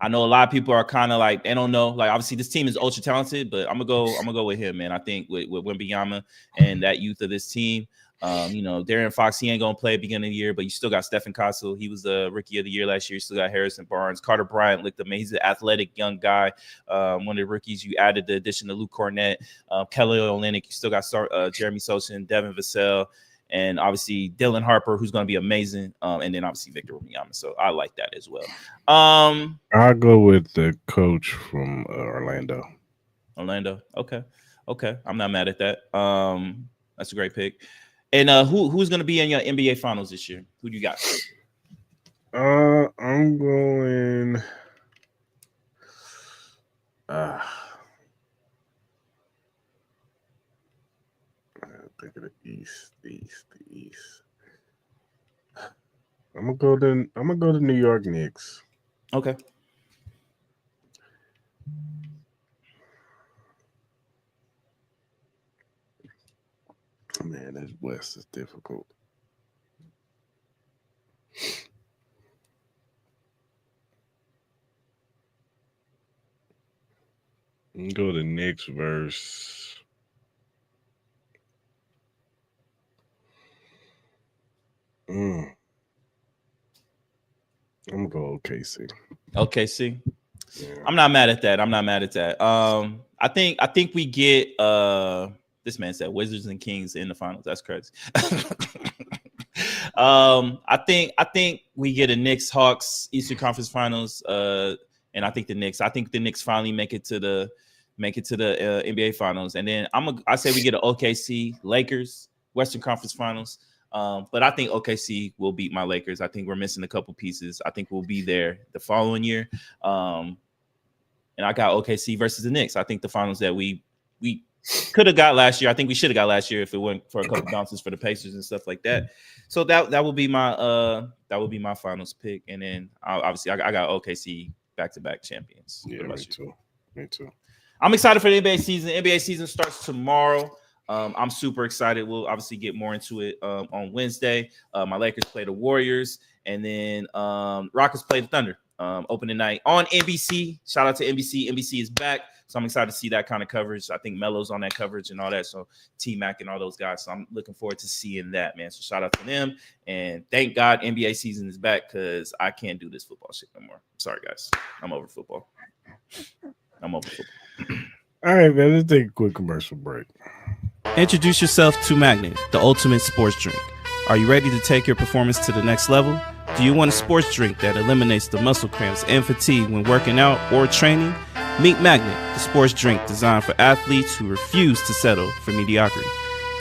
I know a lot of people are kind of like they don't know. Like obviously this team is ultra talented, but I'm gonna go with him, man. I think with Wembanyama and that youth of this team. Darren Fox, he ain't gonna play at the beginning of the year, but you still got Stephen Castle. He was the rookie of the year last year. You still got Harrison Barnes. Carter Bryant looked amazing. He's an athletic young guy. One of the rookies. You added the addition of Luke Cornett, Kelly Olynyk. You still got Jeremy Sochan, Devin Vassell, and obviously Dylan Harper, who's going to be amazing. And then obviously Victor Wembanyama. So I like that as well. I'll go with the coach from Orlando. Orlando. Okay. I'm not mad at that. That's a great pick. And who's going to be in your NBA Finals this year? Who do you got? I'm going. Think of the East. I'm gonna go to New York Knicks. Okay. Man, this West is difficult. Go to Knicks verse. I'm gonna go OKC. OKC. Yeah. I'm not mad at that. I think we get this man said Wizards and Kings in the finals. That's crazy. I think we get a Knicks Hawks Eastern Conference Finals. And I think the Knicks finally make it to the NBA Finals. And then I say we get an OKC Lakers Western Conference Finals. But I think OKC will beat my Lakers. I think we're missing a couple pieces. I think we'll be there the following year. And I got OKC versus the Knicks. I think the finals that we could have got last year. I think we should have got last year if it went for a couple bounces for the Pacers and stuff like that. So that will be my finals pick. And then obviously I got OKC back-to-back champions. Yeah, me too. I'm excited for the NBA season. The NBA season starts tomorrow. I'm super excited. We'll obviously get more into it on Wednesday. My Lakers play the Warriors, and then Rockets play the Thunder opening night on NBC. Shout out to NBC. NBC is back, so I'm excited to see that kind of coverage. I think Melo's on that coverage and all that, so T-Mac and all those guys. So I'm looking forward to seeing that, man. So shout out to them, and thank God NBA season is back because I can't do this football shit no more. Sorry, guys. I'm over football. All right, man. Let's take a quick commercial break. Introduce yourself to Magnet, the ultimate sports drink. Are you ready to take your performance to the next level? Do you want a sports drink that eliminates the muscle cramps and fatigue when working out or training? Meet Magnet, the sports drink designed for athletes who refuse to settle for mediocrity.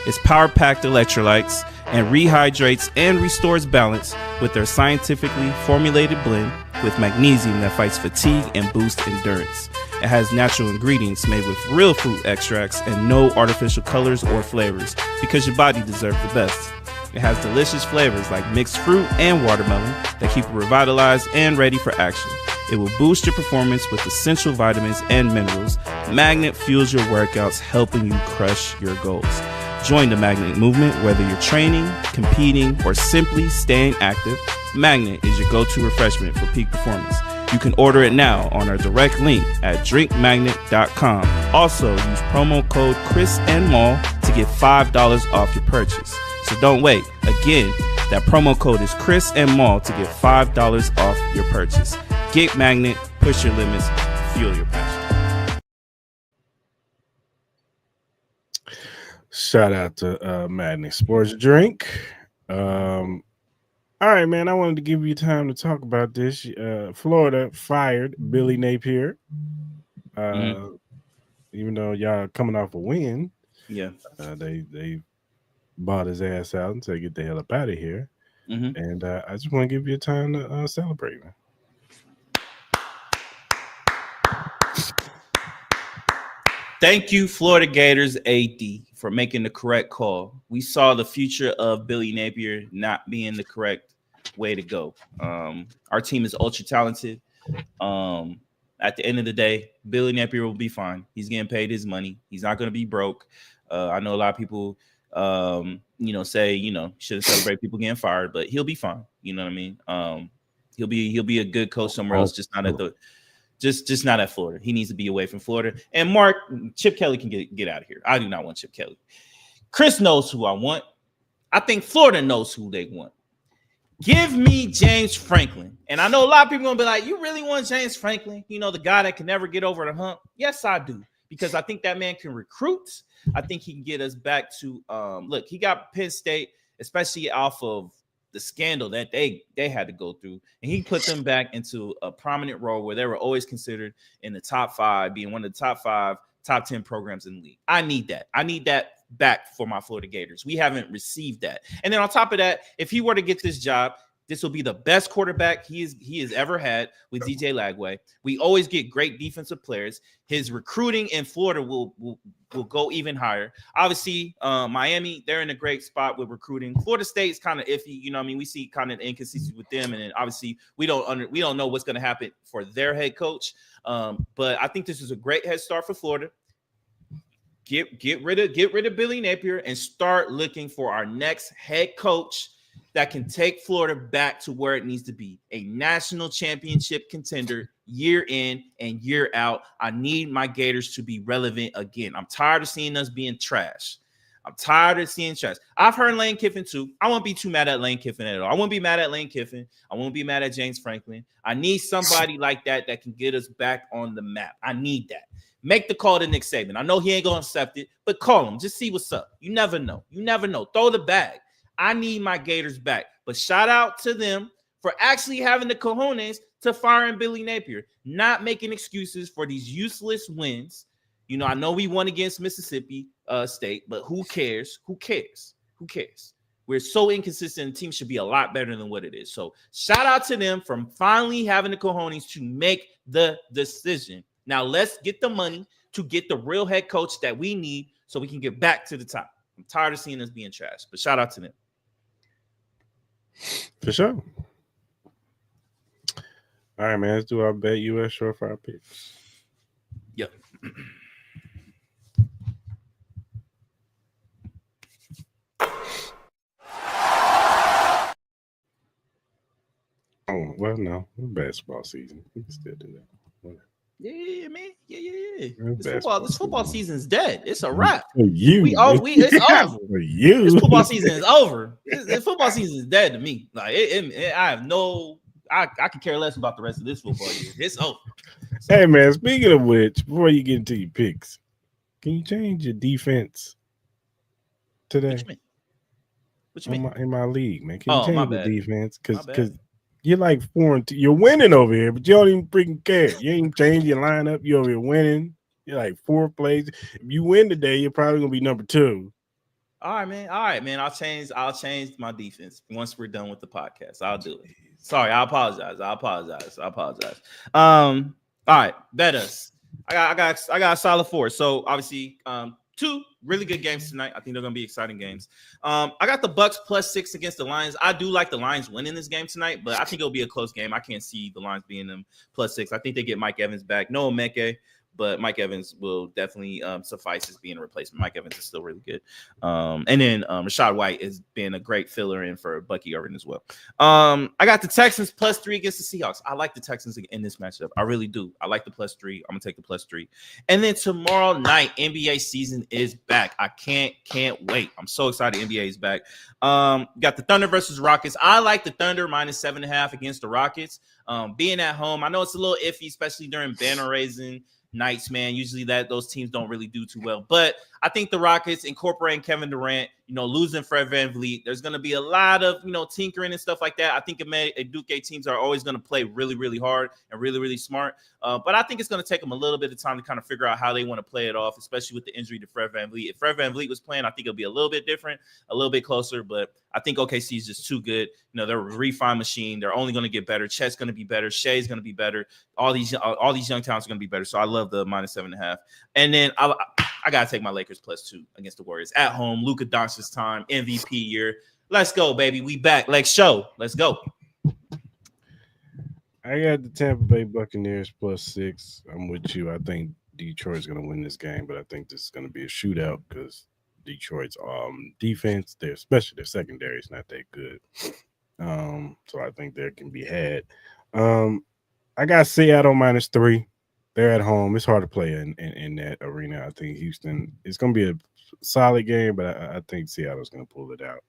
It's power-packed electrolytes and rehydrates and restores balance with their scientifically formulated blend with magnesium that fights fatigue and boosts endurance. It has natural ingredients made with real fruit extracts and no artificial colors or flavors because your body deserves the best. It has delicious flavors like mixed fruit and watermelon that keep you revitalized and ready for action. It will boost your performance with essential vitamins and minerals. Magnet fuels your workouts, helping you crush your goals. Join the Magnet movement whether you're training, competing, or simply staying active. Magnet is your go-to refreshment for peak performance. You can order it now on our direct link at drinkmagnet.com. Also, use promo code Cris and Mal to get $5 off your purchase. So don't wait. Again, that promo code is Cris and Mal to get $5 off your purchase. Get Magnet, push your limits, fuel your passion. Shout out to Magnet Sports Drink. All right, man. I wanted to give you time to talk about this. Florida fired Billy Napier. Even though y'all coming off a win, they bought his ass out and said, "Get the hell up out of here." And I just want to give you time to celebrate, man. Thank you, Florida Gators AD, for making the correct call. We saw the future of Billy Napier not being the correct way to go. Our team is ultra talented. And At the end of the day, Billy Napier will be fine. He's getting paid his money. He's not going to be broke. I know a lot of people, say, shouldn't celebrate people getting fired, but he'll be fine. You know what I mean? He'll be a good coach somewhere else, just not at Florida. He needs to be away from Florida. And Mark, Chip Kelly can get out of here. I do not want Chip Kelly. Cris knows who I want. I think Florida knows who they want. Give me James Franklin. And I know a lot of people are going to be like, you really want James Franklin? The guy that can never get over the hump? Yes, I do. Because I think that man can recruit. I think he can get us back to look, he got Penn State, especially off of the scandal that they had to go through. And he put them back into a prominent role where they were always considered in the top 5, being one of the top 5, top 10 programs in the league. I need that. I need that back for my Florida Gators. We haven't received that. And then on top of that, if he were to get this job, this will be the best quarterback he has ever had with DJ Lagway. We always get great defensive players. His recruiting in Florida will go even higher. Obviously, Miami, they're in a great spot with recruiting. Florida State's kind of iffy. We see kind of the inconsistency with them, and then obviously we don't know what's going to happen for their head coach. But I think this is a great head start for Florida. Get rid of Billy Napier and start looking for our next head coach that can take Florida back to where it needs to be, a national championship contender year in and year out. I need my Gators to be relevant again. I'm tired of seeing us being trash. I've heard Lane Kiffin too. I won't be too mad at Lane Kiffin at all. I won't be mad at Lane Kiffin. I won't be mad at James Franklin. I need somebody like that can get us back on the map. I need that. Make the call to Nick Saban. I know he ain't going to accept it, but call him. Just see what's up. You never know. Throw the bag. I need my Gators back. But shout out to them for actually having the cojones to firing Billy Napier, not making excuses for these useless wins. I know we won against Mississippi State, but who cares? We're so inconsistent. The team should be a lot better than what it is. So shout out to them for finally having the cojones to make the decision. Now let's get the money to get the real head coach that we need so we can get back to the top. I'm tired of seeing us being trash, but shout out to them. For sure. All right, man. Let's do our bet US surefire picks. Yep. Oh, well, no. Basketball season. We can still do that. Whatever. Yeah, man. Yeah. This football season's dead. It's a wrap. For you. It's over. For you. This football season is over. This football season is dead to me. Like I could care less about the rest of this football year. It's over. So, hey, man, speaking of which, before you get into your picks, can you change your defense today? What you mean? In my league, man. Can you change the defense? Because you're like 4-2. You're winning over here, but you don't even freaking care. You ain't changing your lineup. You're over here winning. You're like 4 plays. If you win today, you're probably gonna be number 2. All right, man. I'll change my defense once we're done with the podcast. I'll do it. Sorry, I apologize. All right, bet us. I got a solid 4. So obviously, 2 really good games tonight. I think they're going to be exciting games. I got the Bucks +6 against the Lions. I do like the Lions winning this game tonight, but I think it'll be a close game. I can't see the Lions being them +6. I think they get Mike Evans back. No Omeke, but Mike Evans will definitely suffice as being a replacement. Mike Evans is still really good. And then Rachaad White is being a great filler in for Bucky Irvin as well. I got the Texans +3 against the Seahawks. I like the Texans in this matchup. I really do. I like the +3. I'm going to take the +3. And then tomorrow night, NBA season is back. I can't wait. I'm so excited NBA is back. Got the Thunder versus Rockets. I like the Thunder -7.5 against the Rockets. Being at home, I know it's a little iffy, especially during banner raising nights, man. Usually those teams don't really do too well. But I think the Rockets incorporating Kevin Durant, losing Fred VanVleet, there's going to be a lot of, tinkering and stuff like that. I think Duke teams are always going to play really, really hard and really, really smart. But I think it's going to take them a little bit of time to kind of figure out how they want to play it off, especially with the injury to Fred VanVleet. If Fred VanVleet was playing, I think it'll be a little bit different, a little bit closer. But I think OKC is just too good. They're a refine machine. They're only going to get better. Chet's going to be better. Shea's going to be better. All these young talents are going to be better. So I love the -7.5. And then I got to take my Lakers +2 against the Warriors at home. Luka Doncic's time, MVP year. Let's go, baby. We back. Let's go. I got the Tampa Bay Buccaneers +6. I'm with you. I think Detroit's going to win this game, but I think this is going to be a shootout because Detroit's defense, especially their secondary, is not that good. So I think there can be had. I got Seattle -3. They're at home. It's hard to play in that arena. I think Houston. It's going to be a solid game, but I think Seattle's going to pull it out.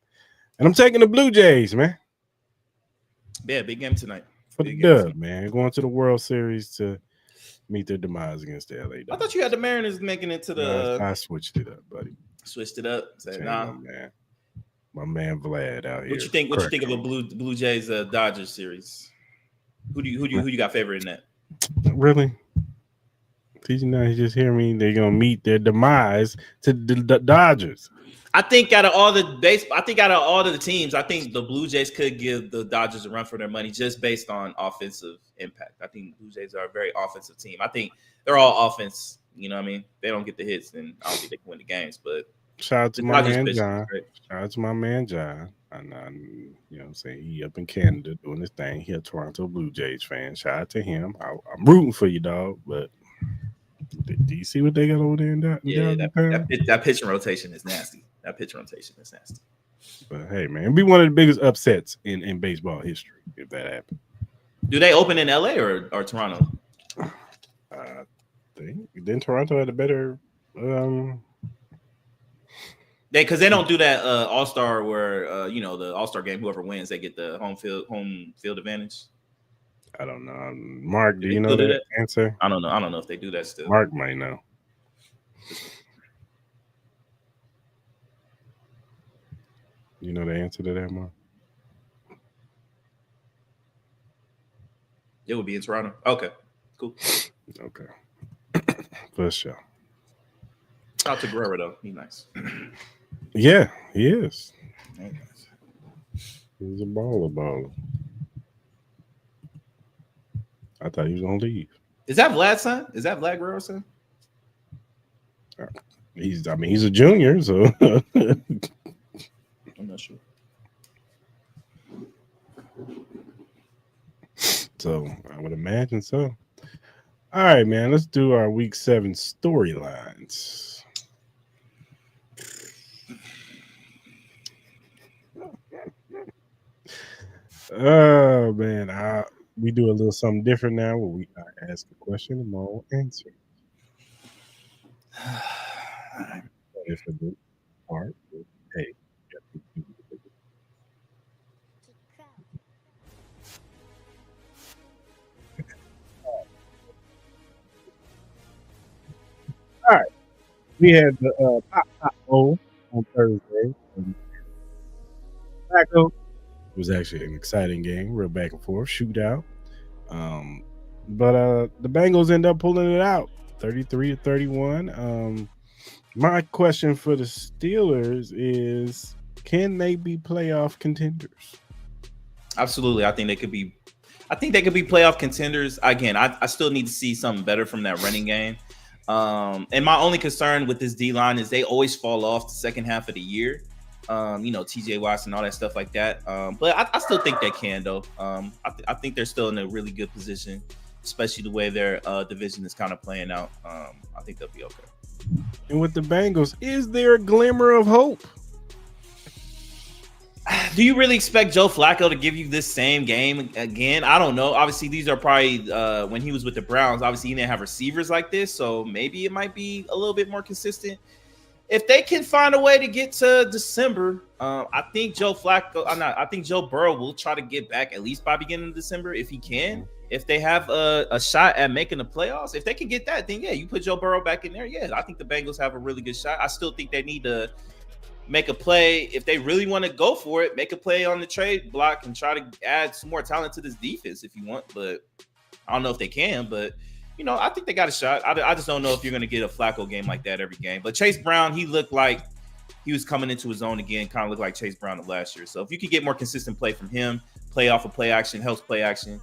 And I'm taking the Blue Jays, man. Yeah, big game tonight. For the dub, man. Going to the World Series to meet their demise against the LA Dodgers. I thought you had the Mariners making it to the. I switched it up, buddy. Switched it up. Said, nah. My man Vlad out here. What you think? What you think of a Blue Jays Dodgers series? Who you got favoring in that? Really? Did you know? You just hear me? They're gonna meet their demise to the Dodgers. I think out of all the teams, I think the Blue Jays could give the Dodgers a run for their money just based on offensive impact. I think the Blue Jays are a very offensive team. I think they're all offense. You know what I mean? They don't get the hits, and I don't think they can win the games. But shout out to my man John. Shout out to my man John. And you know what I'm saying? He up in Canada doing his thing. He a Toronto Blue Jays fan. Shout out to him. I'm rooting for you, dog. But do you see what they got over there in that? Yeah, that pitching rotation is nasty. But hey, man, it'd be one of the biggest upsets in baseball history if that happened. Do they open in LA or Toronto? Then Toronto had a better because they don't do that All-Star where the All-Star game, whoever wins, they get the home field advantage. I don't know. Mark, do you know that answer? I don't know. I don't know if they do that still. Mark might know. You know the answer to that, Mark? It would be in Toronto. Okay, cool. Okay. For sure. Shout out to Guerrero, though. He's nice. Yeah, he is. He's a baller. I thought he was gonna leave. Is that Vlad's son? Is that Vlad Guerrero's son? He's a junior, so I'm not sure. So I would imagine so. All right, man. Let's do our Week 7 storylines. Oh man, we do a little something different now where I ask a question and Mo answer. If a good part, hey. All right, we had the Pop Bowl on Thursday. It was actually an exciting game, real back and forth shootout. But the Bengals end up pulling it out, 33-31. My question for the Steelers is, can they be playoff contenders? Absolutely, I think they could be playoff contenders. Again, I still need to see something better from that running game. And my only concern with this D line is they always fall off the second half of the year. TJ Watts and all that stuff like that. But I still think they can, though. I think they're still in a really good position, especially the way their division is kind of playing out. I think they'll be okay. And with the Bengals, is there a glimmer of hope? Do you really expect Joe Flacco to give you this same game again? I don't know. Obviously, these are probably when he was with the Browns. Obviously, he didn't have receivers like this, so maybe it might be a little bit more consistent. If they can find a way to get to December, I think Joe Burrow will try to get back at least by beginning of December if he can. If they have a shot at making the playoffs, if they can get that, then yeah, you put Joe Burrow back in there. Yeah, I think the Bengals have a really good shot. I still think they need to make a play. If they really want to go for it, make a play on the trade block and try to add some more talent to this defense if you want. But I don't know if they can, but I think they got a shot. I just don't know if you're going to get a Flacco game like that every game. But Chase Brown, he looked like he was coming into his own again, kind of looked like Chase Brown of last year. So if you could get more consistent play from him, play off of play action, helps play action,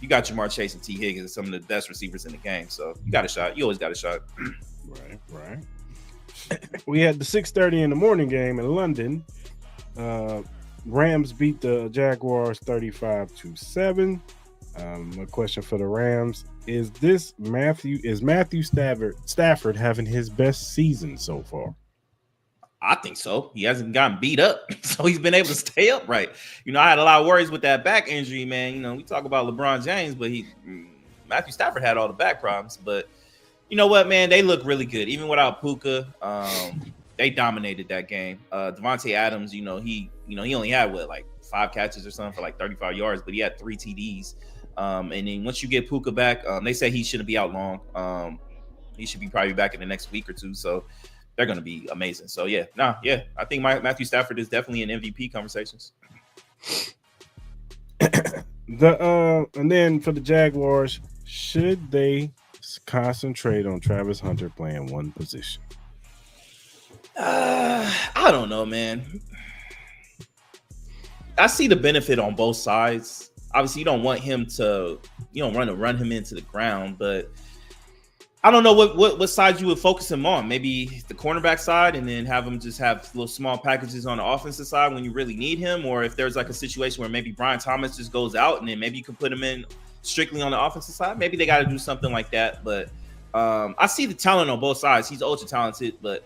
you got Jamar Chase and T. Higgins, some of the best receivers in the game. So you got a shot. You always got a shot. Right. We had the 6:30 in the morning game in London. Rams beat the Jaguars 35-7. A question for the Rams: Is Matthew Stafford having his best season so far? I think so. He hasn't gotten beat up, so he's been able to stay upright. I had a lot of worries with that back injury, man. We talk about LeBron James, but Matthew Stafford had all the back problems. But you know what, man? They look really good, even without Puka. They dominated that game. Devontae Adams, he only had like 5 catches or something for like 35 yards, but he had 3 TDs. And then once you get Puka back, they say he shouldn't be out long. He should be probably back in the next week or two. So they're going to be amazing. So I think Matthew Stafford is definitely in MVP conversations. And then for the Jaguars, should they concentrate on Travis Hunter playing one position? I don't know, man. I see the benefit on both sides. Obviously, you don't want him to, run him into the ground, but I don't know what side you would focus him on. Maybe the cornerback side, and then have him just have little small packages on the offensive side when you really need him, or if there's like a situation where maybe Brian Thomas just goes out, and then maybe you can put him in strictly on the offensive side. Maybe they got to do something like that. But I see the talent on both sides. He's ultra talented, but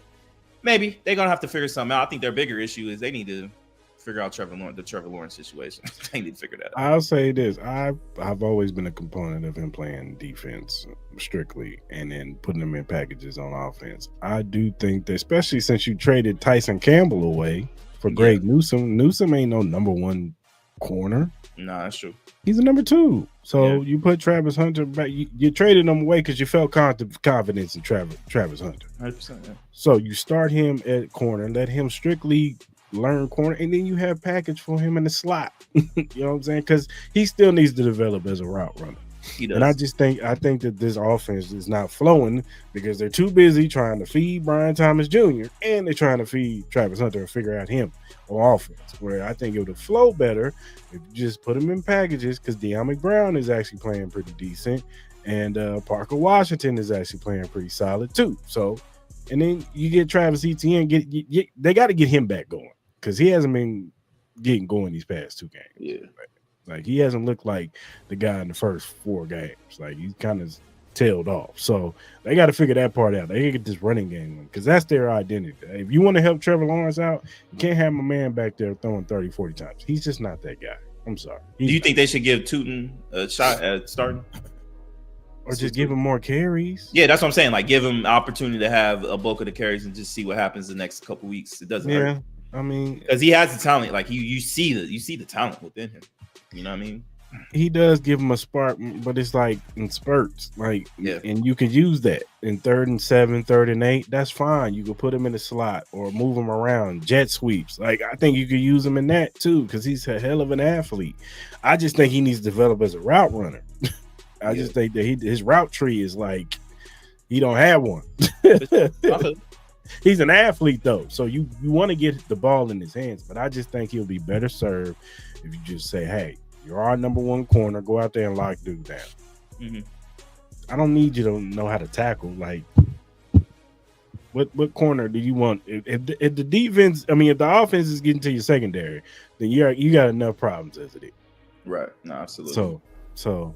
maybe they're gonna have to figure something out. I think their bigger issue is they need to figure out the Trevor Lawrence situation. They need to figure that out. I'll say this: I've always been a component of him playing defense strictly, and then putting him in packages on offense. I do think that, especially since you traded Tyson Campbell away for Greg Newsome. Newsome ain't no number 1 corner. No, that's true. He's a number 2. So you put Travis Hunter back. You traded him away because you felt confidence in Travis Hunter. 100%. Yeah. So you start him at corner, let him strictly learn corner, and then you have package for him in the slot. You know what I'm saying? Because he still needs to develop as a route runner. He does. And I think that this offense is not flowing because they're too busy trying to feed Brian Thomas Jr. and they're trying to feed Travis Hunter and figure out him on offense. Where I think it would flow better if you just put him in packages, because De'Ami Brown is actually playing pretty decent, and Parker Washington is actually playing pretty solid too. So, and then you get Travis Etienne. They got to get him back going, because he hasn't been getting going these past 2 games. Yeah. Like he hasn't looked like the guy in the first 4 games. Like he's kind of tailed off. So they got to figure that part out. They got to get this running game, because that's their identity. If you want to help Trevor Lawrence out, you can't have my man back there throwing 30, 40 times. He's just not that guy. I'm sorry. Do you think they should give Tootin a shot at starting? Or just give him more carries? Yeah, that's what I'm saying. Like, give him opportunity to have a bulk of the carries and just see what happens the next couple weeks. It doesn't hurt. I mean, because he has the talent. Like you see the talent within him. You know what I mean? He does give him a spark, but it's like in spurts. Like, and you could use that in 3rd and 7, 3rd and 8. That's fine. You could put him in the slot or move him around, jet sweeps. Like, I think you could use him in that too, because he's a hell of an athlete. I just think he needs to develop as a route runner. I just think that his route tree is like he don't have one. He's an athlete though, so you want to get the ball in his hands, but I just think he'll be better served if you just say, "Hey, you're our number 1 corner. Go out there and lock dude down." Mm-hmm. I don't need you to know how to tackle. Like, what corner do you want? If the defense, if the offense is getting to your secondary, then you got enough problems as it is. Right. No, absolutely. So.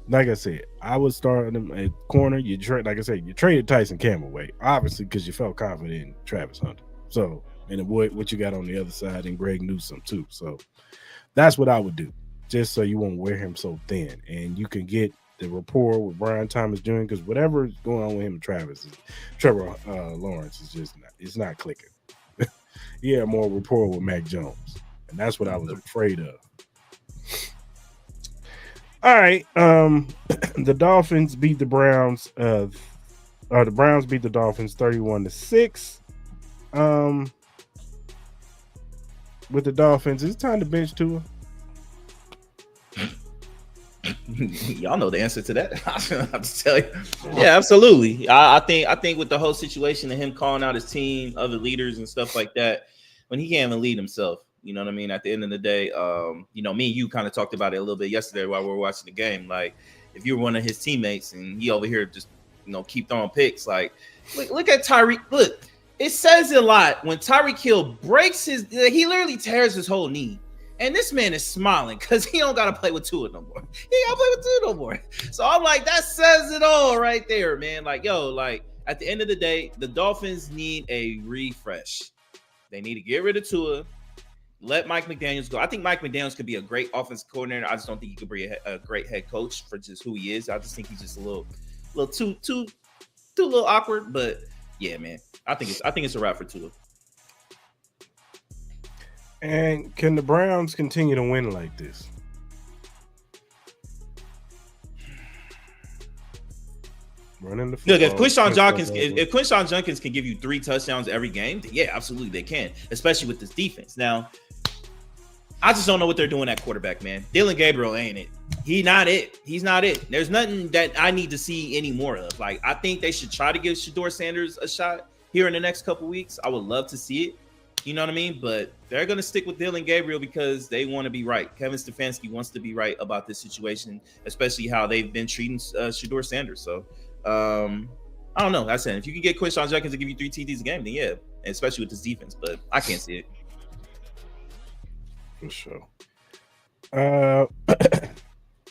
Like I said, I would start him at corner. You traded Tyson Campbell away, obviously, because you felt confident in Travis Hunter. So, and what you got on the other side, and Greg Newsome too. So, that's what I would do, just so you won't wear him so thin, and you can get the rapport with Brian Thomas Jr. Because whatever's going on with him and Trevor Lawrence is just not clicking. He had more rapport with Mac Jones, and that's what I was afraid of. All right, the Dolphins beat the Browns. The Browns beat the Dolphins 31-6. With the Dolphins, it's time to bench Tua. Y'all know the answer to that. I have to tell you. Yeah, absolutely. I think with the whole situation of him calling out his team, other leaders and stuff like that, when he can't even lead himself. You know what I mean? At the end of the day, me and you kind of talked about it a little bit yesterday while we were watching the game. Like, if you're one of his teammates and he over here just, keep throwing picks, like, look at Tyreek. Look, it says a lot when Tyreek Hill breaks he literally tears his whole knee. And this man is smiling because he don't got to play with Tua no more. He got to play with Tua no more. So I'm like, that says it all right there, man. Like, yo, like at the end of the day, the Dolphins need a refresh. They need to get rid of Tua. Let Mike McDaniels go. I think Mike McDaniels could be a great offensive coordinator. I just don't think he could be a great head coach for just who he is. I just think he's just a little too little awkward. But yeah, man, I think it's a wrap for Tua. And can the Browns continue to win like this? Running the football. Look, if Quinshawn Jenkins can give you 3 touchdowns every game, then yeah, absolutely they can, especially with this defense. Now, I just don't know what they're doing at quarterback, man. Dylan Gabriel ain't it. He's not it. There's nothing that I need to see any more of. Like, I think they should try to give Shedeur Sanders a shot here in the next couple weeks. I would love to see it. You know what I mean? But they're going to stick with Dylan Gabriel because they want to be right. Kevin Stefanski wants to be right about this situation, especially how they've been treating Shedeur Sanders. So, I don't know. That's it. If you can get Quinshawn Jenkins to give you 3 TDs a game, then yeah, especially with this defense. But I can't see it. For sure.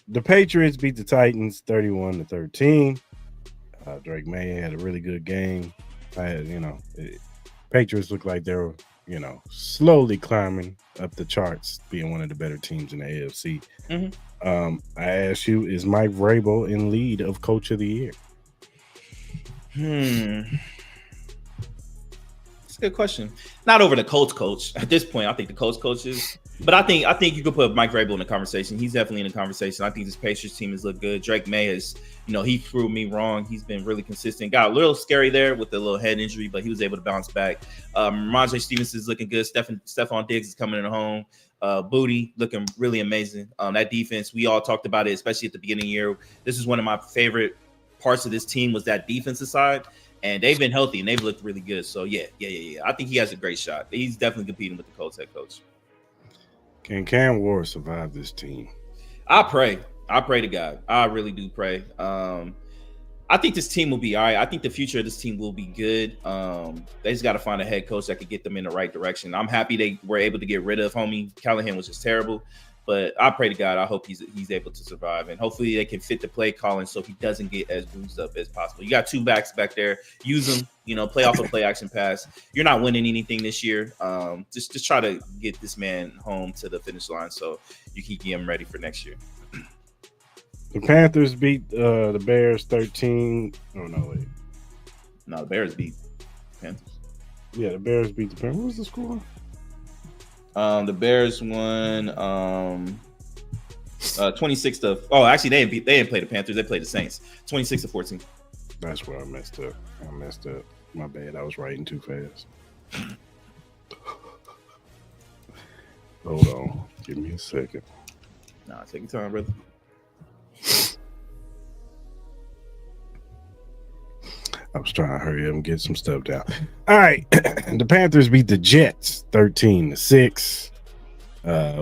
The Patriots beat the Titans 31-13. Drake May had a really good game. Patriots look like they're, slowly climbing up the charts, being one of the better teams in the AFC. Mm-hmm. I ask you, is Mike Vrabel in lead of Coach of the Year? That's a good question. Not over the Colts coach at this point. I think the Colts coaches, but I think you could put Mike Vrabel in the conversation. He's definitely in the conversation. I think this Patriots team has looked good. Drake May has, he proved me wrong. He's been really consistent. Got a little scary there with the little head injury, but he was able to bounce back. Ramondre Stevenson is looking good. Stephon Diggs is coming in home. Booty looking really amazing. That defense, we all talked about it, especially at the beginning of the year. This is one of my favorite parts of this team was that defensive side, and they've been healthy and they've looked really good. So yeah. I think he has a great shot. He's definitely competing with the Colts head coach. Can Cam Ward survive this team? I pray to God. I really do pray. I think this team will be all right. I think the future of this team will be good. They just got to find a head coach that could get them in the right direction. I'm happy they were able to get rid of homie Callahan, was just terrible. But I pray to God, I hope he's able to survive. And hopefully they can fit the play calling so he doesn't get as bruised up as possible. You got 2 backs back there. Use them, play off a play action pass. You're not winning anything this year. Just try to get this man home to the finish line so you can get him ready for next year. The Panthers beat the Bears 13. Oh, no, wait. No, the Bears beat the Panthers. Yeah, the Bears beat the Panthers. What was the score? The Bears won 26 to. Oh, actually, they didn't play the Panthers. They played the Saints. 26-14. That's where I messed up. My bad. I was writing too fast. Hold on. Give me a second. Nah, take your time, brother. I was trying to hurry up and get some stuff down. All right. The Panthers beat the Jets 13-6.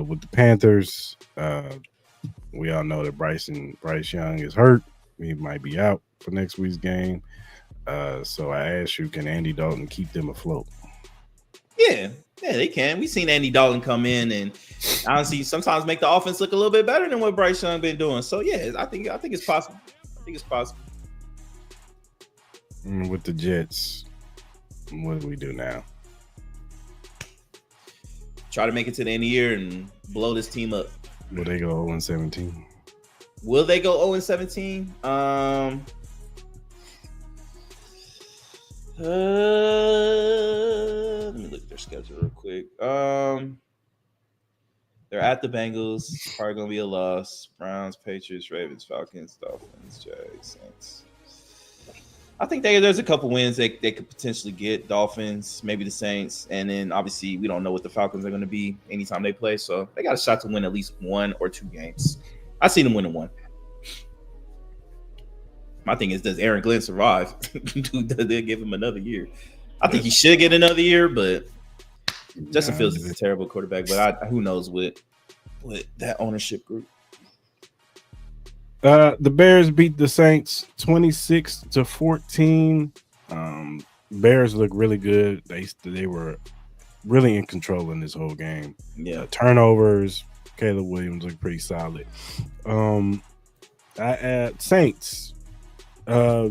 With the Panthers, we all know that Bryce Young is hurt. He might be out for next week's game. So I ask you, can Andy Dalton keep them afloat? Yeah, they can. We've seen Andy Dalton come in and honestly sometimes make the offense look a little bit better than what Bryce Young been doing. So yeah, I think it's possible. With the Jets, what do we do now? Try to make it to the end of the year and blow this team up. Will they go 0-17? Will they go 0-17? Let me look at their schedule real quick. They're at the Bengals. Probably gonna be a loss. Browns, Patriots, Ravens, Falcons, Dolphins, Jags, Saints. I think there's a couple wins they could potentially get. Dolphins, maybe the Saints, and then obviously we don't know what the Falcons are going to be anytime they play. So they got a shot to win at least 1 or 2 games. I see them winning 1. My thing is, does Aaron Glenn survive? Do they give him another year? I think he should get another year, but Justin Fields is a terrible quarterback. But who knows with that ownership group. The Bears beat the Saints 26-14. Bears look really good. They were really in control in this whole game. Yeah. Turnovers. Caleb Williams look pretty solid. Saints. I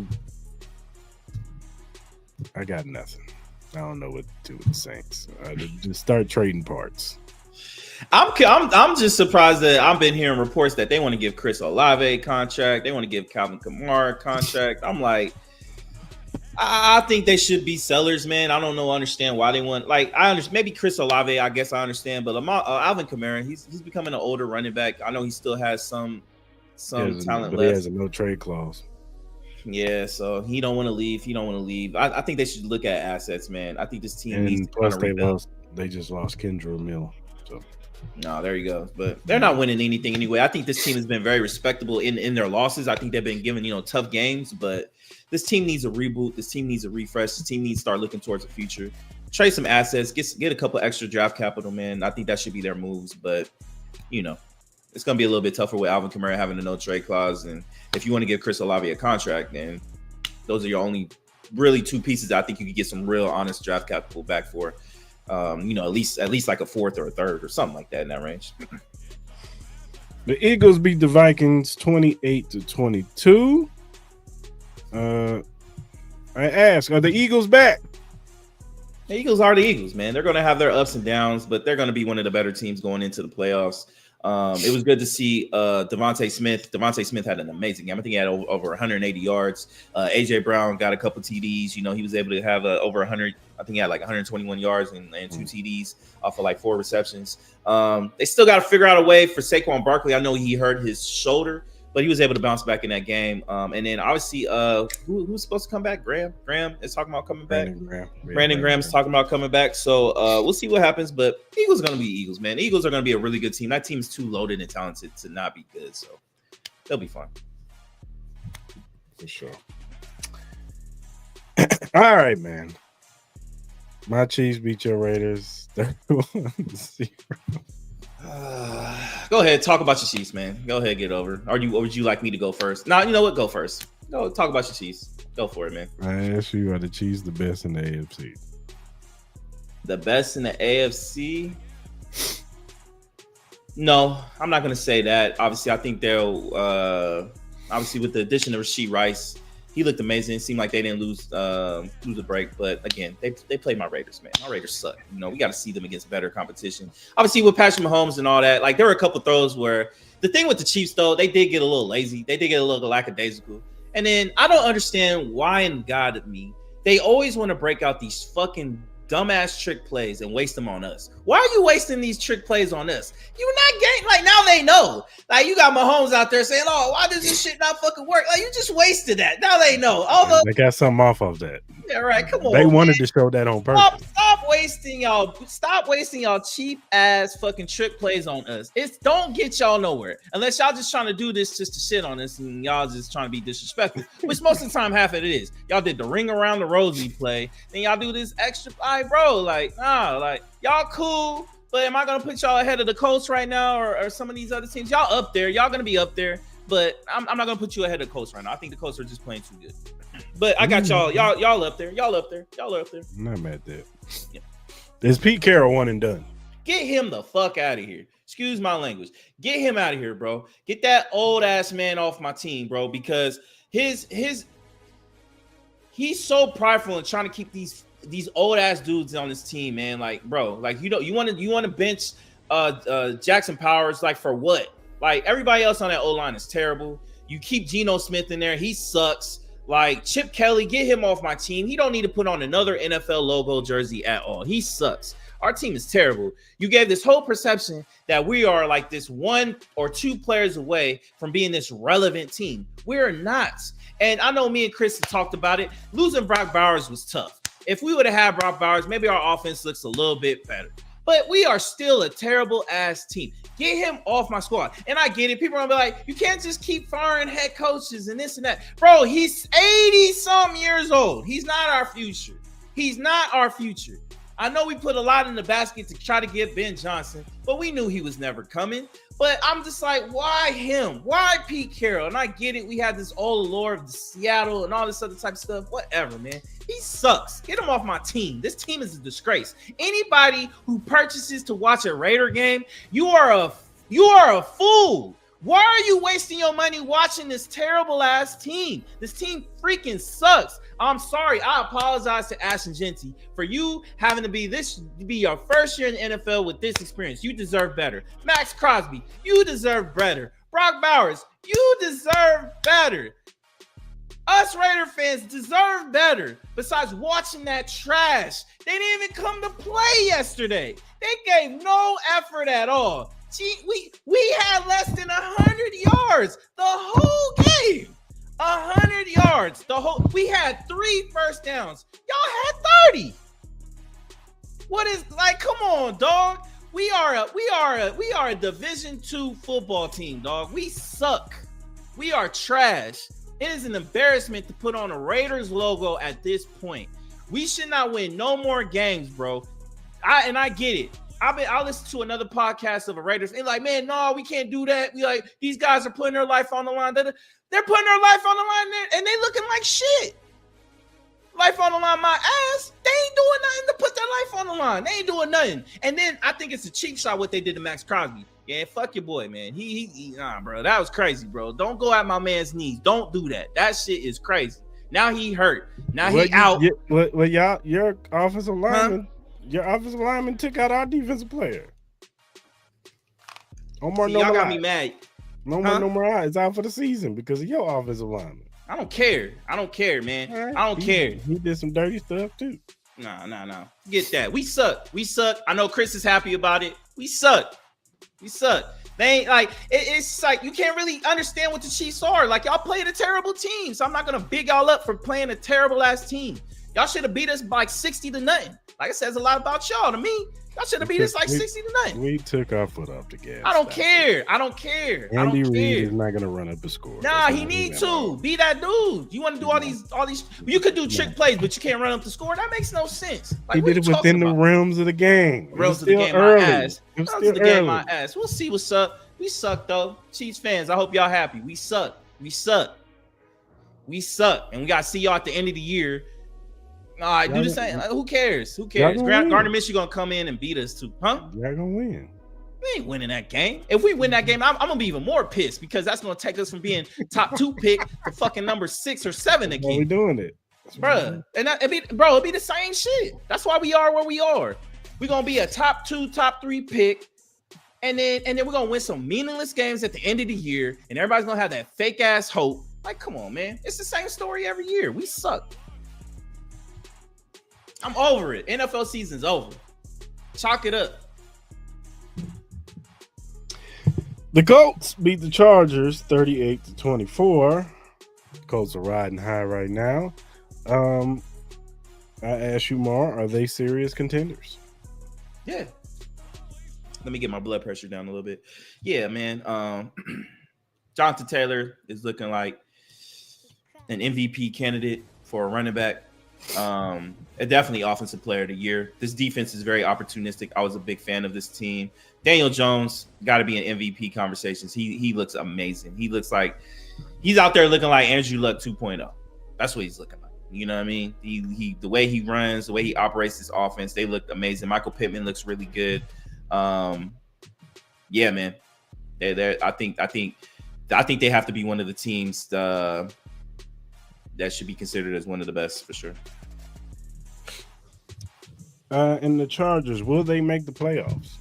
got nothing. I don't know what to do with the Saints. Just start trading parts. I'm just surprised that I've been hearing reports that they want to give Chris Olave a contract. They want to give Calvin Kamara a contract. I'm like, I think they should be sellers, man. I don't know, understand why they want. Like, I understand maybe Chris Olave. I guess I understand, but Alvin Kamara, he's becoming an older running back. I know he still has some talent left. He has a no trade clause. Yeah, so he don't want to leave. I think they should look at assets, man. I think this team needs to plus they just lost Kendra Mill. So no, there you go. But they're not winning anything anyway. I think this team has been very respectable in their losses. I think they've been given, tough games, but this team needs a reboot. This team needs a refresh. This team needs to start looking towards the future. Trade some assets, get a couple extra draft capital, man. I think that should be their moves, but it's going to be a little bit tougher with Alvin Kamara having a no trade clause. And if you want to give Chris Olave a contract, then those are your only really two pieces that I think you could get some real honest draft capital back for. At least like a fourth or a third or something like that in that range. The Eagles beat the Vikings 28-22. I ask, are the Eagles back? The Eagles are the Eagles, man. They're going to have their ups and downs, but they're going to be one of the better teams going into the playoffs. It was good to see Devontae Smith. Devontae Smith had an amazing game. I think he had over 180 yards. AJ Brown got a couple TDs. He was able to have over 100. I think he had like 121 yards and 2 TDs off of like 4 receptions. They still got to figure out a way for Saquon Barkley. I know he hurt his shoulder, but he was able to bounce back in that game. And then obviously, who's supposed to come back? Graham is talking about coming back. Brandon Graham's talking about coming back. So we'll see what happens. But Eagles are going to be Eagles, man. Eagles are going to be a really good team. That team is too loaded and talented to not be good. So they'll be fine. For sure. All right, man. My Chiefs beat your Raiders 31-0. Go ahead, talk about your Chiefs, man. Go ahead, get over. Or would you like me to go first? No, you know what? Go first. Go talk about your Chiefs. Go for it, man. I ask you, are the Chiefs the best in the AFC? The best in the AFC? No, I'm not going to say that. Obviously, I think they'll obviously with the addition of Rashee Rice, he looked amazing. It seemed like they didn't lose a break, but again, they played my Raiders, man. My Raiders suck. We got to see them against better competition. Obviously, with Patrick Mahomes and all that, like there were a couple throws where the thing with the Chiefs, though, they did get a little lazy. They did get a little lackadaisical. And then I don't understand why in God of me they always want to break out these fucking dumbass trick plays and waste them on us. Why are you wasting these trick plays on us? You're not getting, like, now they know. Like, you got Mahomes out there saying, oh, why does this shit not fucking work? Like, you just wasted that. Now they know. Although they got something off of that. Yeah, right. Come on. They wanted to show that on purpose. Stop wasting y'all cheap ass fucking trick plays on us. Don't get y'all nowhere unless y'all just trying to do this just to shit on us and y'all just trying to be disrespectful, which most of the time half of it is. Y'all did the ring around the rosy play, then y'all do this extra bro. Like, y'all cool, but am I gonna put y'all ahead of the Colts right now or some of these other teams? Y'all up there, y'all gonna be up there, but I'm not gonna put you ahead of the Colts right now. I think the Colts are just playing too good. But I got y'all up there. Y'all up there. I'm not mad at that. Yeah. Is Pete Carroll one and done? Get him the fuck out of here. Excuse my language. Get him out of here, bro. Get that old ass man off my team, bro, because he's so prideful and trying to keep these old ass dudes on his team, man. Like, bro, like you want to bench Jackson Powers, like, for what? Like, everybody else on that O-line is terrible. You keep Geno Smith in there, he sucks. Like, Chip Kelly, get him off my team. He don't need to put on another NFL logo jersey at all. He sucks. Our team is terrible. You gave this whole perception that we are like this 1 or 2 players away from being this relevant team. We're not. And I know me and Chris have talked about it. Losing Brock Bowers was tough. If we would have had Brock Bowers, maybe our offense looks a little bit better. But we are still a terrible ass team. Get him off my squad. And I get it. People are gonna be like, you can't just keep firing head coaches and this and that. Bro, he's 80-some years old. He's not our future. I know we put a lot in the basket to try to get Ben Johnson, but we knew he was never coming. But I'm just like, why him? Why Pete Carroll? And I get it. We had this old lore of Seattle and all this other type of stuff. Whatever, man. He's He sucks. Get him off my team. This team is a disgrace. Anybody who purchases to watch a Raider game, you are a fool. Why are you wasting your money watching this terrible ass team? This team freaking sucks. I'm sorry. I apologize to Ashton Genty for you having to be your first year in the NFL with this experience. You deserve better. Max Crosby, you deserve better. Brock Bowers, you deserve better. Us Raider fans deserve better. Besides watching that trash, they didn't even come to play yesterday. They gave no effort at all. We had less than 100 yards the whole game. 100 yards. We had 3 first downs. Y'all had 30. What is like? Come on, dog. We are a Division II football team, dog. We suck. We are trash. It is an embarrassment to put on a Raiders logo at this point. We should not win no more games, bro. I get it. I'll listen to another podcast of a Raiders. They're like, man, no, we can't do that. We like, these guys are putting their life on the line. They're putting their life on the line and they looking like shit. Life on the line, my ass. They ain't doing nothing to put their life on the line. They ain't doing nothing. And then I think it's a cheap shot what they did to Max Crosby. Yeah, fuck your boy, man. Nah, bro. That was crazy, bro. Don't go at my man's knees. Don't do that. That shit is crazy. Now he hurt. Now he out. Well, y'all, your offensive lineman. Huh? Your offensive lineman took out our defensive player. Y'all got me mad. No more eyes out for the season because of your offensive lineman. I don't care, man. Right. I don't care. He did some dirty stuff too. No. Get that. We suck. I know Chris is happy about it. We suck. They ain't like it's like you can't really understand what the Chiefs are. Like y'all played a terrible team. So I'm not gonna big y'all up for playing a terrible ass team. Y'all should have beat us by like 60-0. Like it says a lot about y'all to me. Y'all should have beat us like 60-0. We took our foot off the gas. I don't care. Andy Reid is not gonna run up the score. Nah, he needs to be that dude. You want to do all these? You could do trick plays, but you can't run up the score. That makes no sense. Like, he did it within the realms of the game. Realms of the game, my ass. Realms of the game, my ass. We'll see what's up. We suck though. Chiefs fans, I hope y'all happy. We suck, and we gotta see y'all at the end of the year. All right, do the same. Like, who cares? Gardner Minshew gonna come in and beat us too, huh? Y'all gonna win. We ain't winning that game. If we win that game, I'm gonna be even more pissed because that's gonna take us from being top 2 pick to fucking number 6 or 7 again. We doing it, bro. And it'd be the same shit. That's why we are where we are. We're gonna be a top 2, top 3 pick, and then we're gonna win some meaningless games at the end of the year, and everybody's gonna have that fake ass hope. Like, come on, man. It's the same story every year. We suck. I'm over it. NFL season's over. Chalk it up. The Colts beat the Chargers 38-24. Colts are riding high right now. I ask you, Mar, are they serious contenders? Yeah. Let me get my blood pressure down a little bit. Yeah, man. Jonathan Taylor is looking like an MVP candidate for a running back. Definitely offensive player of the year. This defense is very opportunistic. I was a big fan of this team. Daniel Jones got to be in MVP conversations. He looks amazing. He looks like he's out there looking like Andrew Luck 2.0. That's what he's looking like. You know what I mean? He the way he runs, the way he operates his offense, they look amazing. Michael Pittman looks really good. Yeah, man. I think they have to be one of the teams that should be considered as one of the best for sure. And the Chargers, will they make the playoffs?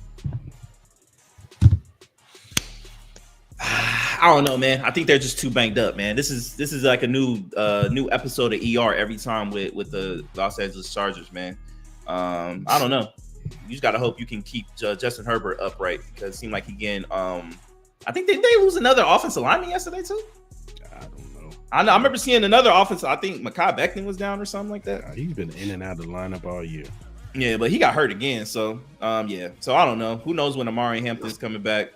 I don't know, man. I think they're just too banged up, man. This is like a new episode of ER every time with the Los Angeles Chargers, man. I don't know. You just gotta hope you can keep Justin Herbert upright because it seemed like again. I think they lose another offensive lineman yesterday too. I don't know. I remember seeing another offensive. I think Mekhi Becton was down or something like that. He's been in and out of the lineup all year. Yeah, but he got hurt again. So yeah. So I don't know. Who knows when Amari Hampton's coming back?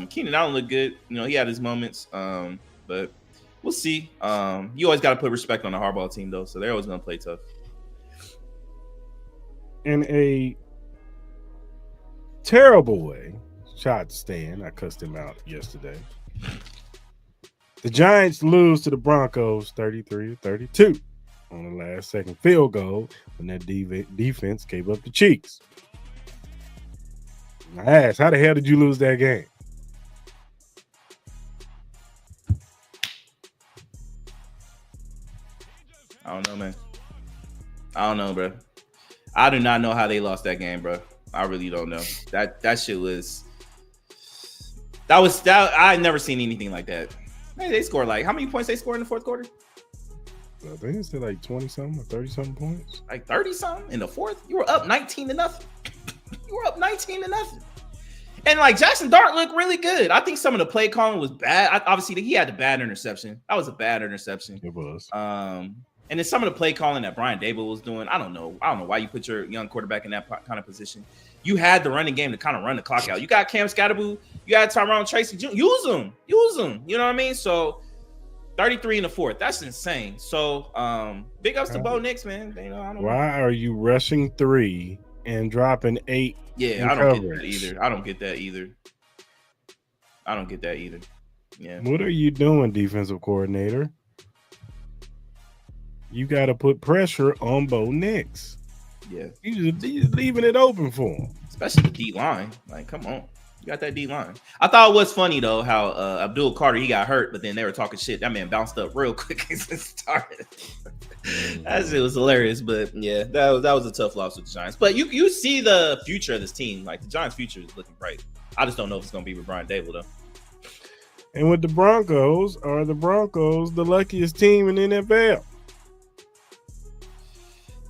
Keenan Allen looked good. You know, he had his moments. But we'll see. You always got to put respect on the Harbaugh team though, so they're always gonna play tough. In a terrible way, shout out to Stan. I cussed him out yesterday. The Giants lose to the Broncos 33-32. on the last second field goal when that defense gave up the cheeks. I asked, how the hell did you lose that game? I don't know, man. I don't know, bro. I do not know how they lost that game, bro. I really don't know. That shit was that. I never seen anything like that. Hey, they scored like how many points they scored in the fourth quarter? I think it's like 20-something or 30-something points. Like 30-something in the fourth? You were up 19-0. You were up 19-0. And like Jackson Dart looked really good. I think some of the play calling was bad. Obviously, he had the bad interception. That was a bad interception. It was. And then some of the play calling that Brian Dable was doing, I don't know why you put your young quarterback in that kind of position. You had the running game to kind of run the clock out. You got Cam Scatterboo, you got Tyrone Tracy. Use them. You know what I mean? So 33 in the fourth. That's insane. So big ups to Bo Nix, man. You know, why are you rushing 3 and dropping 8? Yeah, I don't get that either. I don't get that either. Yeah. What are you doing, defensive coordinator? You got to put pressure on Bo Nix. Yeah. You just leaving it open for him. Especially the D line. Like, come on. You got that D line. I thought it was funny, though, how Abdul Carter, he got hurt, but then they were talking shit. That man bounced up real quick as it started. That shit was hilarious. But, yeah, that was a tough loss with the Giants. But you see the future of this team. Like, the Giants' future is looking bright. I just don't know if it's going to be with Brian Dable, though. And with the Broncos, are the Broncos the luckiest team in the NFL?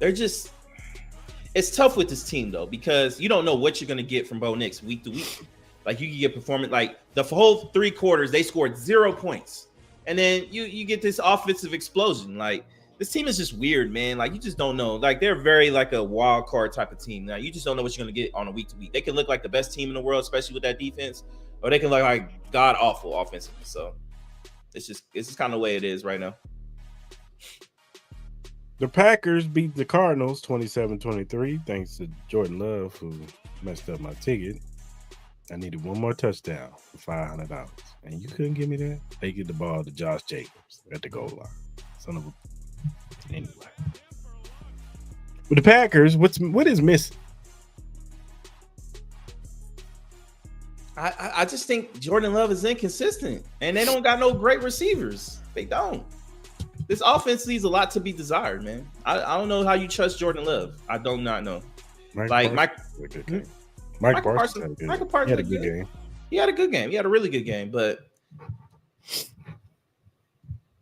It's tough with this team, though, because you don't know what you're going to get from Bo Nix week to week. Like, you can get performance, like the whole 3 quarters, they scored 0 points. And then you get this offensive explosion. Like, this team is just weird, man. Like, you just don't know. Like, they're very like a wild card type of team. Now, you just don't know what you're going to get on a week to week. They can look like the best team in the world, especially with that defense, or they can look like god awful offensively. So it's just kind of the way it is right now. The Packers beat the Cardinals 27-23 thanks to Jordan Love, who messed up my ticket. I needed one more touchdown for $500, and you couldn't give me that. They get the ball to Josh Jacobs at the goal line. Son of a... Anyway. With the Packers, what is missing? I just think Jordan Love is inconsistent, and they don't got no great receivers. They don't. This offense leaves a lot to be desired, man. I don't know how you trust Jordan Love. I do not know. Michael Parsons had a good game. He had a good game. He had a really good game, but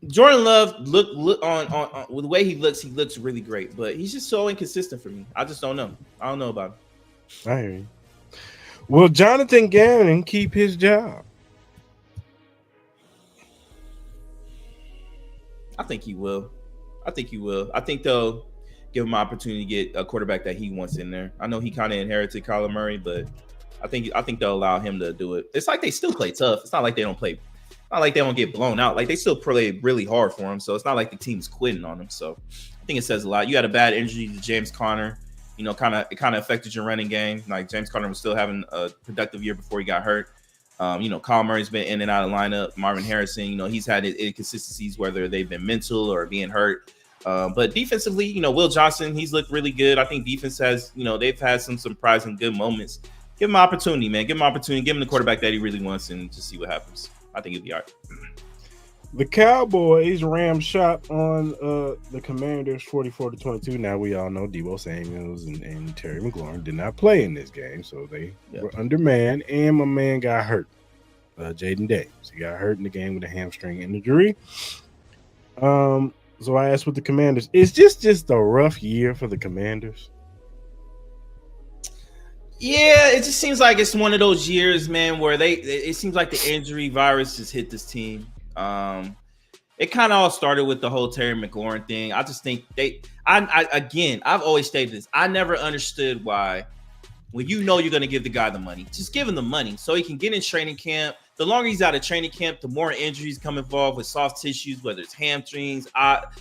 Jordan Love look on with the way he looks really great, but he's just so inconsistent for me. I just don't know. I don't know about him. I hear you. Will Jonathan Gannon keep his job? I think he will. I think they'll give him an opportunity to get a quarterback that he wants in there. I know he kind of inherited Kyler Murray, but I think they'll allow him to do it. It's like they still play tough. It's not like they don't play. Not like they don't get blown out. Like they still play really hard for him. So it's not like the team's quitting on him. So I think it says a lot. You had a bad injury to James Conner. You know, it kind of affected your running game. Like James Conner was still having a productive year before he got hurt. Kyle Murray's been in and out of lineup. Marvin Harrison, he's had inconsistencies, whether they've been mental or being hurt. But defensively, Will Johnson, he's looked really good. I think defense has, they've had some surprising good moments. Give him an opportunity, man. Give him an opportunity. Give him the quarterback that he really wants and just see what happens. I think it'll be all right. The Cowboys rammed shot on the Commanders 44-22. Now we all know Deebo Samuels and Terry McLaurin did not play in this game, so they were undermanned, and my man got hurt. Jaden Davis. He got hurt in the game with a hamstring injury. So I asked with the Commanders, is this just a rough year for the Commanders? Yeah, it just seems like it's one of those years, man, where it seems like the injury virus just hit this team. It kind of all started with the whole Terry McLaurin thing. I just think I've always stated this. I never understood why, when you're going to give the guy the money, just give him the money so he can get in training camp. The longer he's out of training camp, the more injuries come involved with soft tissues, whether it's hamstrings,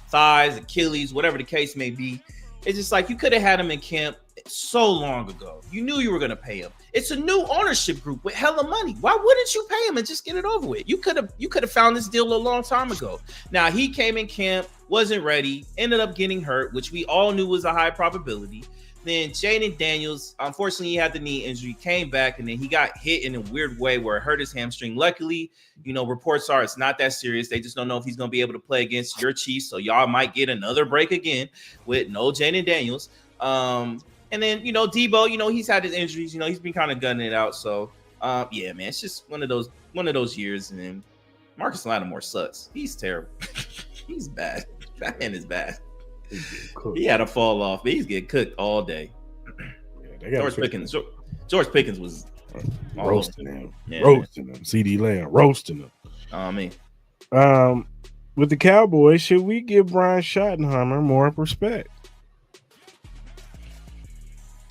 thighs, Achilles, whatever the case may be. It's just like you could have had him in camp so long ago. You knew you were going to pay him. It's a new ownership group with hella money. Why wouldn't you pay him and just get it over with? You could have found this deal a long time ago. Now, he came in camp, wasn't ready, ended up getting hurt, which we all knew was a high probability. Then Jaden Daniels, unfortunately, he had the knee injury, came back, and then he got hit in a weird way where it hurt his hamstring. Luckily, reports are it's not that serious. They just don't know if he's going to be able to play against your Chiefs. So y'all might get another break again with no Jaden Daniels. And then, Debo, he's had his injuries. He's been kind of gunning it out. So, yeah, man, it's just one of those years. And then Marcus Lattimore sucks. He's terrible. He's bad. That man is bad. He had a fall off, but he's getting cooked all day. Yeah, George Pickens was roasting him. Yeah. Roasting him. CD Lamb roasting him. Oh, man. With the Cowboys, should we give Brian Schottenheimer more respect?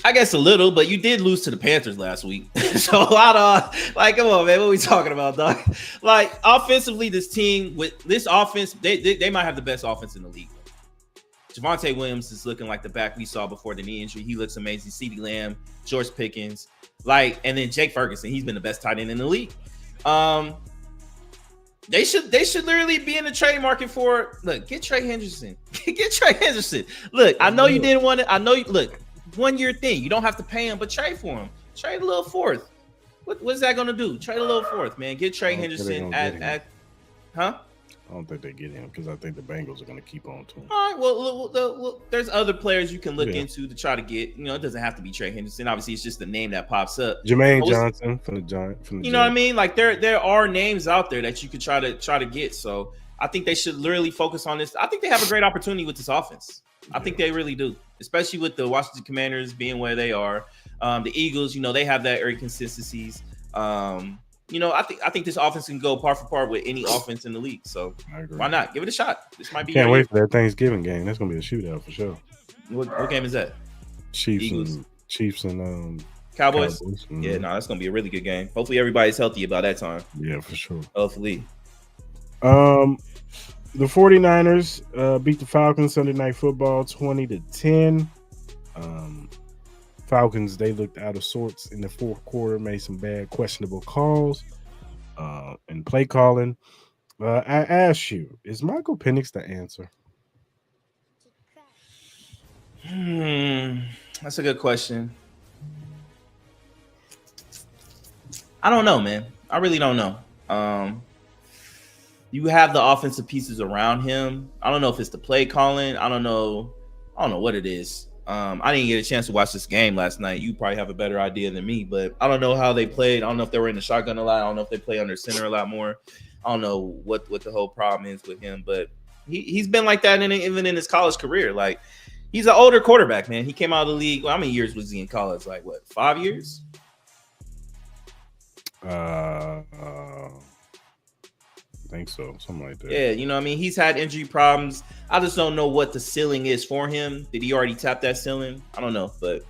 I guess a little, but you did lose to the Panthers last week. So a lot of come on, man, what are we talking about, dog? Like, offensively, this team with this offense, they might have the best offense in the league. Javonte Williams is looking like the back we saw before the knee injury. He looks amazing. CeeDee Lamb, George Pickens, and then Jake Ferguson. He's been the best tight end in the league. They should literally be in the trade market for. Look, get Trey Henderson. Get Trey Henderson. Look, I know you didn't want it. Look, 1 year thing. You don't have to pay him, but trade for him. Trade a little fourth. What's that going to do? Trade a little fourth, man. Get Trey Henderson huh? I don't think they get him because I think the Bengals are going to keep on to him. All right. Well, there's other players you can look into to try to get. It doesn't have to be Trey Henderson. Obviously, it's just the name that pops up. Jermaine Johnson from the Giants. You know what I mean? Like there are names out there that you could try to get. So I think they should literally focus on this. I think they have a great opportunity with this offense. I think they really do, especially with the Washington Commanders being where they are. The Eagles, they have that inconsistencies. I think this offense can go par for par with any offense in the league. So why not? Give it a shot. This might be. Can't wait for that Thanksgiving game. That's gonna be a shootout for sure. What game is that? Chiefs and Cowboys. Yeah, no, that's gonna be a really good game. Hopefully everybody's healthy about that time. Yeah, for sure. Hopefully. The 49ers beat the Falcons Sunday Night Football 20-10. Falcons, they looked out of sorts in the fourth quarter, made some bad, questionable calls and play calling. I ask you, is Michael Penix the answer? That's a good question. I don't know, man. I really don't know. You have the offensive pieces around him. I don't know if it's the play calling. I don't know what it is. I didn't get a chance to watch this game last night. You probably have a better idea than me, but I don't know how they played. I don't know if they were in the shotgun a lot. I don't know if they play under center a lot more. I don't know what the whole problem is with him, but he's been like that even in his college career. Like, he's an older quarterback, man. He came out of the league. Well, how many years was he in college? Like, what, 5 years? I think so, something like that. Yeah, you know what I mean? He's had injury problems. I just don't know what the ceiling is for him. Did he already tap that ceiling? I don't know, but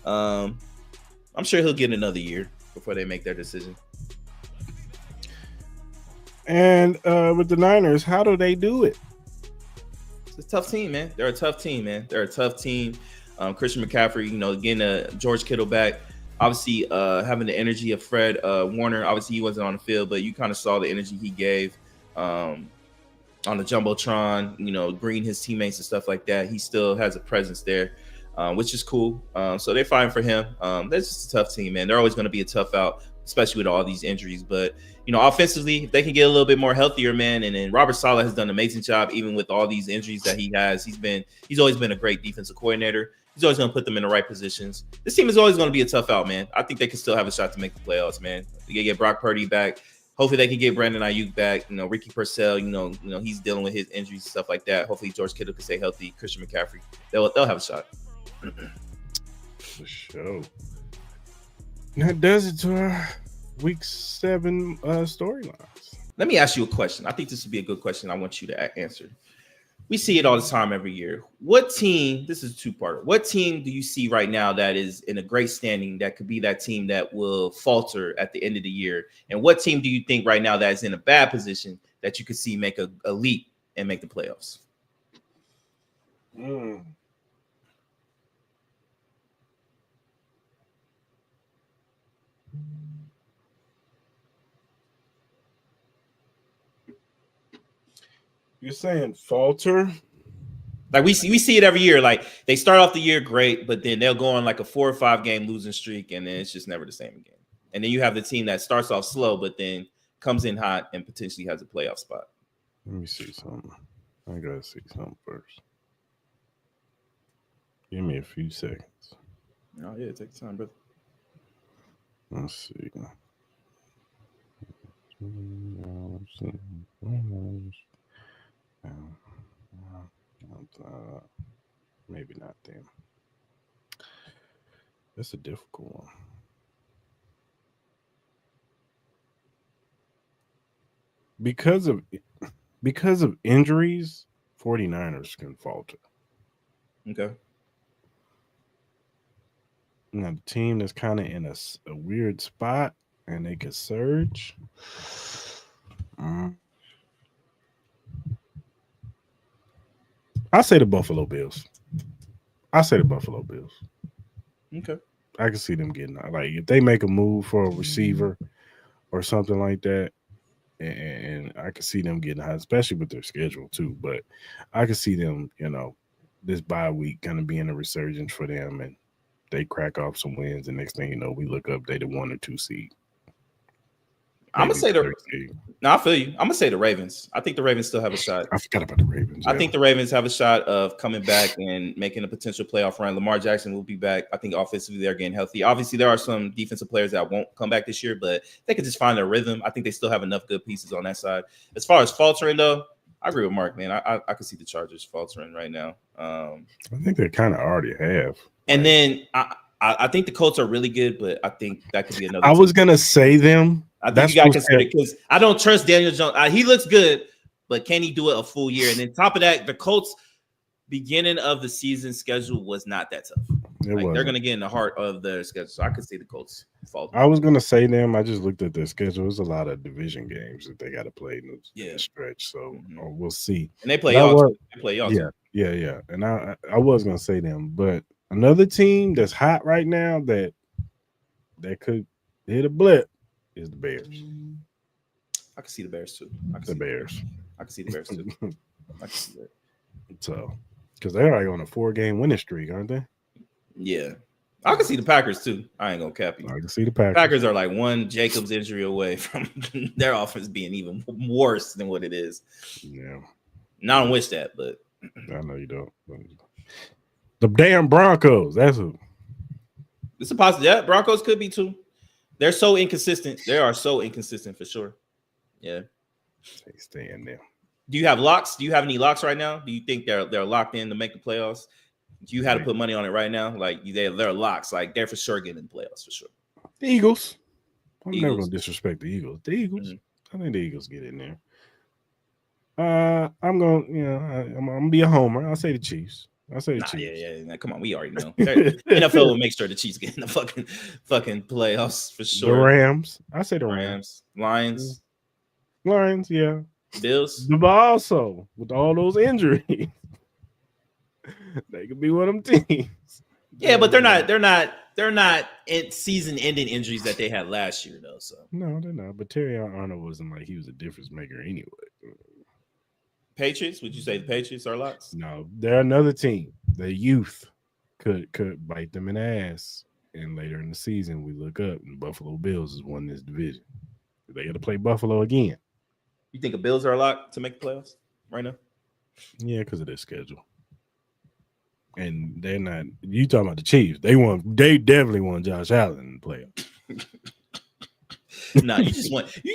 I'm sure he'll get another year before they make their decision. And with the Niners, how do they do it? It's a tough team, man. They're a tough team, man. They're a tough team. Christian McCaffrey, getting George Kittle back. Obviously, having the energy of Fred Warner. Obviously, he wasn't on the field, but you kind of saw the energy he gave on the Jumbotron, bringing his teammates and stuff like that. He still has a presence there, which is cool. So they're fighting for him. That's just a tough team, man. They're always going to be a tough out, especially with all these injuries. But, offensively, if they can get a little bit more healthier, man, and then Robert Saleh has done an amazing job, even with all these injuries that he has. He's always been a great defensive coordinator. He's always going to put them in the right positions. This team is always going to be a tough out, man. I think they can still have a shot to make the playoffs, man. They can get Brock Purdy back. Hopefully they can get Brandon Ayuk back. Ricky Purcell, he's dealing with his injuries and stuff like that. Hopefully George Kittle can stay healthy. Christian McCaffrey, they'll have a shot. For sure. That does it to our Week 7 storylines. Let me ask you a question. I think this would be a good question. I want you to answer. We see it all the time every year. What team, this is a two-parter, what team do you see right now that is in a great standing that could be that team that will falter at the end of the year? And what team do you think right now that is in a bad position that you could see make a leap and make the playoffs? You're saying falter? Like we see it every year. Like they start off the year great, but then they'll go on like a 4 or 5 game losing streak, and then it's just never the same again. And then you have the team that starts off slow, but then comes in hot and potentially has a playoff spot. Let me see something. I gotta see something first. Give me a few seconds. Oh yeah, take your time, brother. Let's see. Maybe not them. That's a difficult one. Because of injuries, 49ers can falter. Okay. Now, the team that's kind of in a weird spot and they could surge. I say the Buffalo Bills. Okay. I can see them getting like if they make a move for a receiver or something like that, and I can see them getting high, especially with their schedule too. But I can see them, this bye week kind of being a resurgence for them, and they crack off some wins. And next thing you know, we look up, they the 1 or 2 seed. I'm gonna say I feel you. I'm gonna say the Ravens. I think the Ravens still have a shot. I forgot about the Ravens. I think the Ravens have a shot of coming back and making a potential playoff run. Lamar Jackson will be back. I think offensively they're getting healthy. Obviously, there are some defensive players that won't come back this year, but they could just find their rhythm. I think they still have enough good pieces on that side. As far as faltering, though, I agree with Mark, man. I can see the Chargers faltering right now. I think they kind of already have. And then I think the Colts are really good, but I think that could be another. I was gonna say them. I think you got to consider it because I don't trust Daniel Jones. He looks good, but can he do it a full year? And then top of that, the Colts' beginning of the season schedule was not that tough. They're going to get in the heart of their schedule. So I could see the Colts fall. I was going to say them. I just looked at their schedule. There's a lot of division games that they got to play in the stretch. So we'll see. And they play y'all. Yeah. And I was going to say them. But another team that's hot right now that could hit a blip is the Bears. I can see the Bears too. I can see the Bears too. I can see that. So, because they're already on a 4-game winning streak, aren't they? Yeah. I can see the Packers too. I ain't gonna cap you. I can see the Packers. Packers are like one Jacobs injury away from their offense being even worse than what it is. Yeah. And I don't wish that, but I know you don't. The damn Broncos. That's who. It's a positive. Yeah, Broncos could be too. They're so inconsistent. They are so inconsistent for sure. Yeah. They stay in there. Do you have locks? Do you have any locks right now? Do you think they're locked in to make the playoffs? Do you have to put money on it right now? Like they're locks. Like they're for sure getting in the playoffs for sure. The Eagles. I'm never gonna disrespect the Eagles. The Eagles. Mm-hmm. I think the Eagles get in there. I'm gonna be a homer. I'll say the Chiefs. Chiefs. Yeah. Come on, we already know. NFL will make sure the Chiefs get in the fucking playoffs for sure. The Rams. I say the Rams. Lions, yeah. Bills. But also with all those injuries, they could be one of them teams. Yeah, but they're not in season-ending injuries that they had last year though. So no, they're not. But Terry Arnold wasn't like he was a difference maker anyway. Patriots? Would you say the Patriots are locks? No, they're another team. The youth could bite them in the ass. And later in the season, we look up and Buffalo Bills has won this division. They got to play Buffalo again. You think the Bills are a lock to make the playoffs right now? Yeah, because of their schedule. And they're not. You talking about the Chiefs? They definitely want Josh Allen in the playoffs. No, you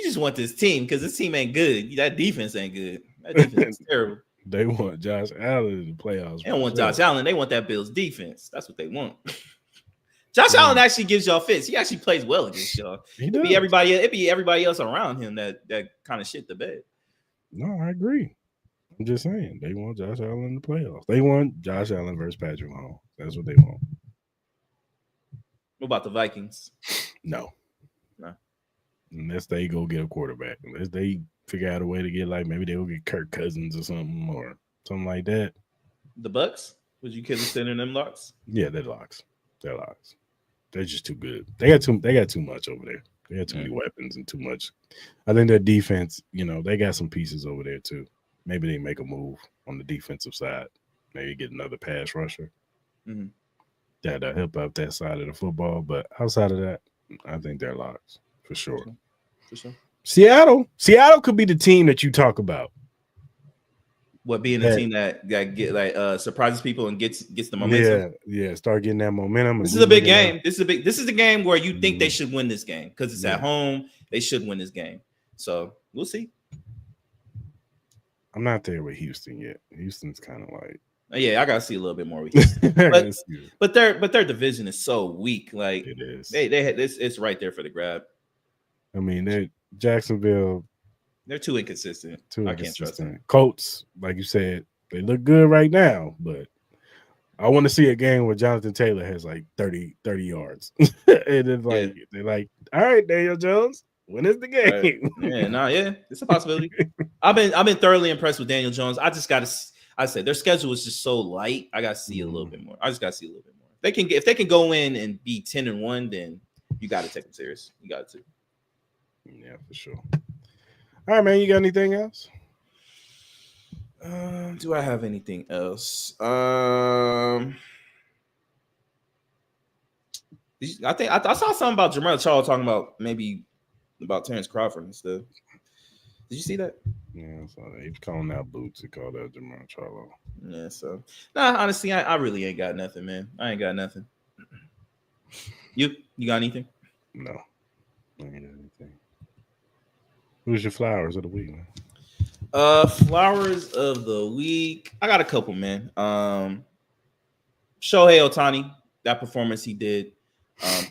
just want this team because this team ain't good. That defense ain't good. That defense is terrible. They want Josh Allen in the playoffs. They don't want Josh Allen. They want that Bills defense. That's what they want. Josh Allen actually gives y'all fits. He actually plays well against y'all. It'd be everybody else around him that kind of shit the bed. No, I agree. I'm just saying they want Josh Allen in the playoffs. They want Josh Allen versus Patrick Mahomes. That's what they want. What about the Vikings? No. Unless they go get a quarterback. Unless they figure out a way to get maybe they'll get Kirk Cousins or something like that. The Bucks? Would you consider them locks? Yeah, they're locks. They're just too good. They got too much over there. They got too many weapons and too much. I think their defense, they got some pieces over there too. maybe they make a move on the defensive side. Maybe get another pass rusher Mm-hmm. that'll help out that side of the football. But outside of that, I think they're locks for sure. For sure. Seattle could be the team that you talk about. What being the team that get like surprises people and gets the momentum. Yeah, start getting that momentum. This is a big game. This is the game where you think they should win this game because it's at home. They should win this game. So we'll see. I'm not there with Houston yet. Houston's kind of like, yeah, I gotta see a little bit more with Houston. but their division is so weak. Like it is. They had this. It's right there for the grab. I mean, Jacksonville. They're too inconsistent. I can't trust them. Colts, like you said, they look good right now, but I want to see a game where Jonathan Taylor has like 30 yards. And it's like they're like, all right, Daniel Jones, when is the game? Right. It's a possibility. I've been thoroughly impressed with Daniel Jones. I said their schedule is just so light. I gotta see a little bit more. I just gotta see a little bit more. If they can go in and be 10-1, then you gotta take them serious. You got to. Yeah, for sure. All right, man. You got anything else? Do I have anything else? I think I saw something about Jamal Charles talking about maybe about Terrence Crawford and stuff. Did you see that? Yeah, I saw that. He's calling out Boots. He called out Jamal Charlo. Yeah, so honestly, I really ain't got nothing, man. I ain't got nothing. You got anything? No, I ain't got anything. Who's your flowers of the week, man? Flowers of the week. I got a couple, man. Shohei Ohtani, that performance he did,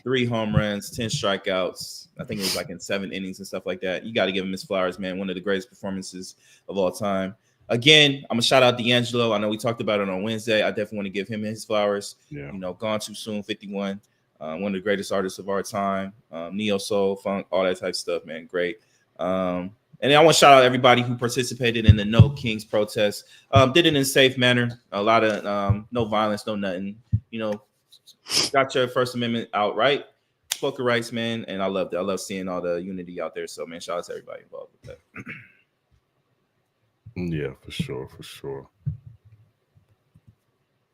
3 home runs, 10 strikeouts. I think it was like in 7 innings and stuff like that. You got to give him his flowers, man. One of the greatest performances of all time. Again, I'm gonna shout out D'Angelo. I know we talked about it on Wednesday. I definitely want to give him his flowers. Yeah. Gone too soon, 51. One of the greatest artists of our time. Neo soul, funk, all that type of stuff, man. Great. And then I want to shout out everybody who participated in the No Kings protest. Did it in a safe manner. A lot of no violence, no nothing. Got your First Amendment out right. Spoke your rights, man. And I loved it. I love seeing all the unity out there. So, man, shout out to everybody involved with that. Yeah, for sure.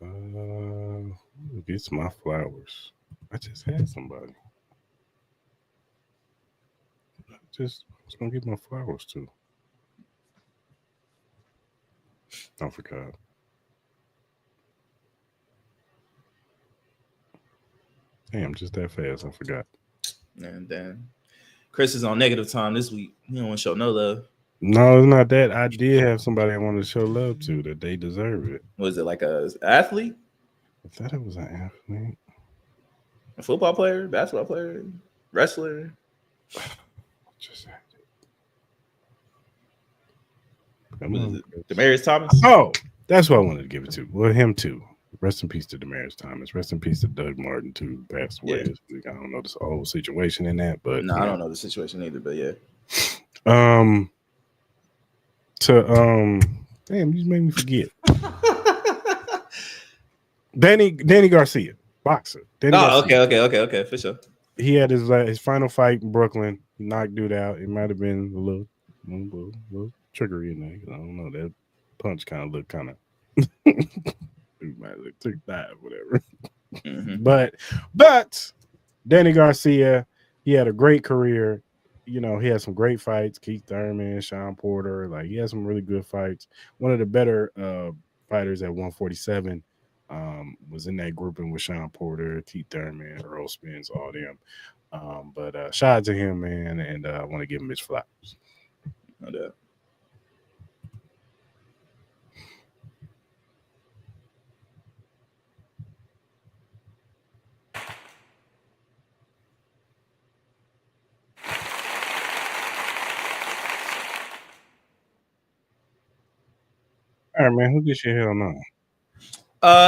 Who gets my flowers? I just had somebody. I was gonna give my flowers to. I forgot. Damn, just that fast. I forgot. And then Chris is on negative time this week. He don't want to show no love. No, it's not that. I did have somebody I wanted to show love to that they deserve it. Was it like a athlete? I thought it was an athlete. A football player, basketball player, wrestler. Just Demaryius Thomas. Oh, that's what I wanted to give it to. Well, him too. Rest in peace to Demaryius Thomas. Rest in peace to Doug Martin too. Passed away. Yeah. I don't know this whole situation in that, but no, I don't know the situation either. But yeah. Damn, you just made me forget. Danny Garcia, boxer. Okay, for sure. He had his final fight in Brooklyn. He knocked dude out. It might have been a little trickery in there. I don't know. That punch kind of looked kind of. Dude might look 35, whatever. Mm-hmm. But Danny Garcia, he had a great career. He had some great fights. Keith Thurman, Sean Porter. Like, he had some really good fights. One of the better fighters at 147 was in that grouping with Sean Porter, Keith Thurman, Earl Spence, all them. But shout out to him, man, and I want to give him his flowers. No doubt. All right, man. Who gets your hell no?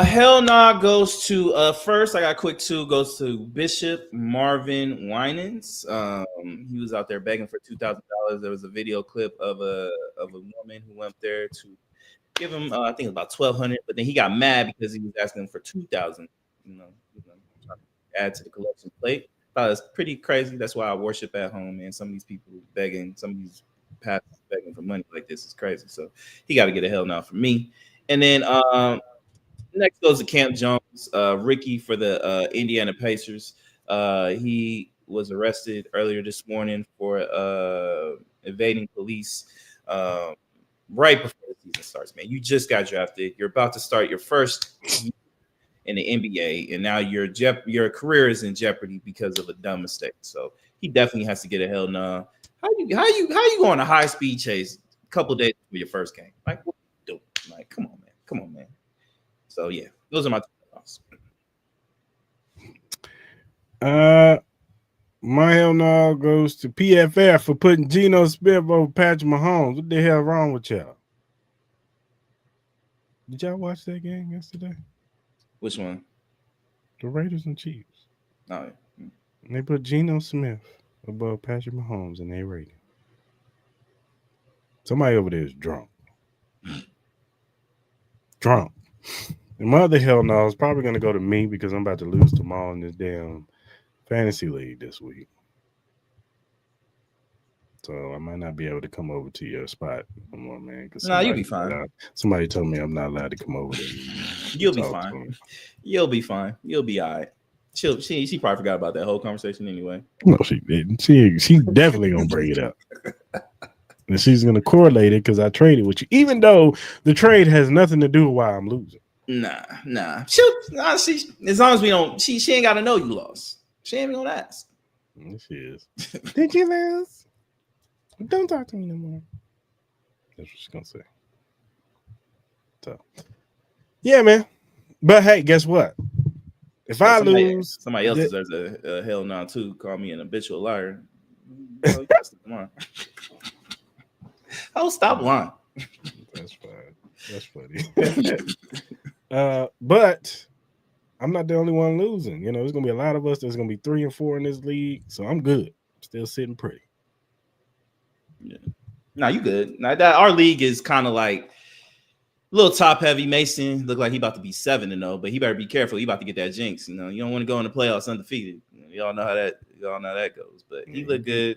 Hell nah goes to first. I got quick 2 goes to Bishop Marvin Winans. He was out there begging for $2,000. There was a video clip of a woman who went there to give him I think it was about $1,200, but then he got mad because he was asking for $2,000. Trying to add to the collection plate. Thought it was pretty crazy. That's why I worship at home, man. Some of these people begging, some of these passing begging for money like this is crazy. So he got to get a hell no from me. And then next goes to Camp Jones, Ricky for the Indiana Pacers. He was arrested earlier this morning for evading police right before the season starts. Man, you just got drafted. You're about to start your first year in the NBA, and now your career is in jeopardy because of a dumb mistake. So he definitely has to get a hell no. How you go on a high speed chase a couple days before your first game? Like, what are you doing? Like, come on, man. So yeah, those are my thoughts. My hell no goes to PFF for putting Geno Smith over Patrick Mahomes. What the hell wrong with y'all? Did y'all watch that game yesterday? Which one? The Raiders and Chiefs. Oh, and they put Geno Smith above Patrick Mahomes in their rating. Somebody over there is drunk. Drunk. And my other hell no is probably going to go to me because I'm about to lose to Mal in this damn fantasy league this week. So I might not be able to come over to your spot no more, man. No, you'll be fine. Somebody told me I'm not allowed to come over there. You'll be fine. You'll be fine. You'll be all right. She probably forgot about that whole conversation anyway. No, she didn't. She's definitely gonna bring it up. And she's gonna correlate it because I traded with you, even though the trade has nothing to do with why I'm losing. Nah. She as long as we don't, she ain't gotta know you lost. She ain't even gonna ask. Yes, she is. Did you lose? Don't talk to me no more. That's what she's gonna say. So, yeah, man. But hey, guess what? If I lose, somebody else deserves a hell no too. Call me an habitual liar. Oh, stop lying. That's fine. That's funny. But I'm not the only one losing. You know, there's gonna be a lot of us. There's gonna be 3 and 4 in this league, so I'm good. Still sitting pretty. Yeah. No, you good. Now that our league is kind of like a little top heavy. Mason look like he about to be 7-0, but he better be careful. He about to get that jinx. You know, you don't want to go in the playoffs undefeated. Y'all know how that goes. But he look good.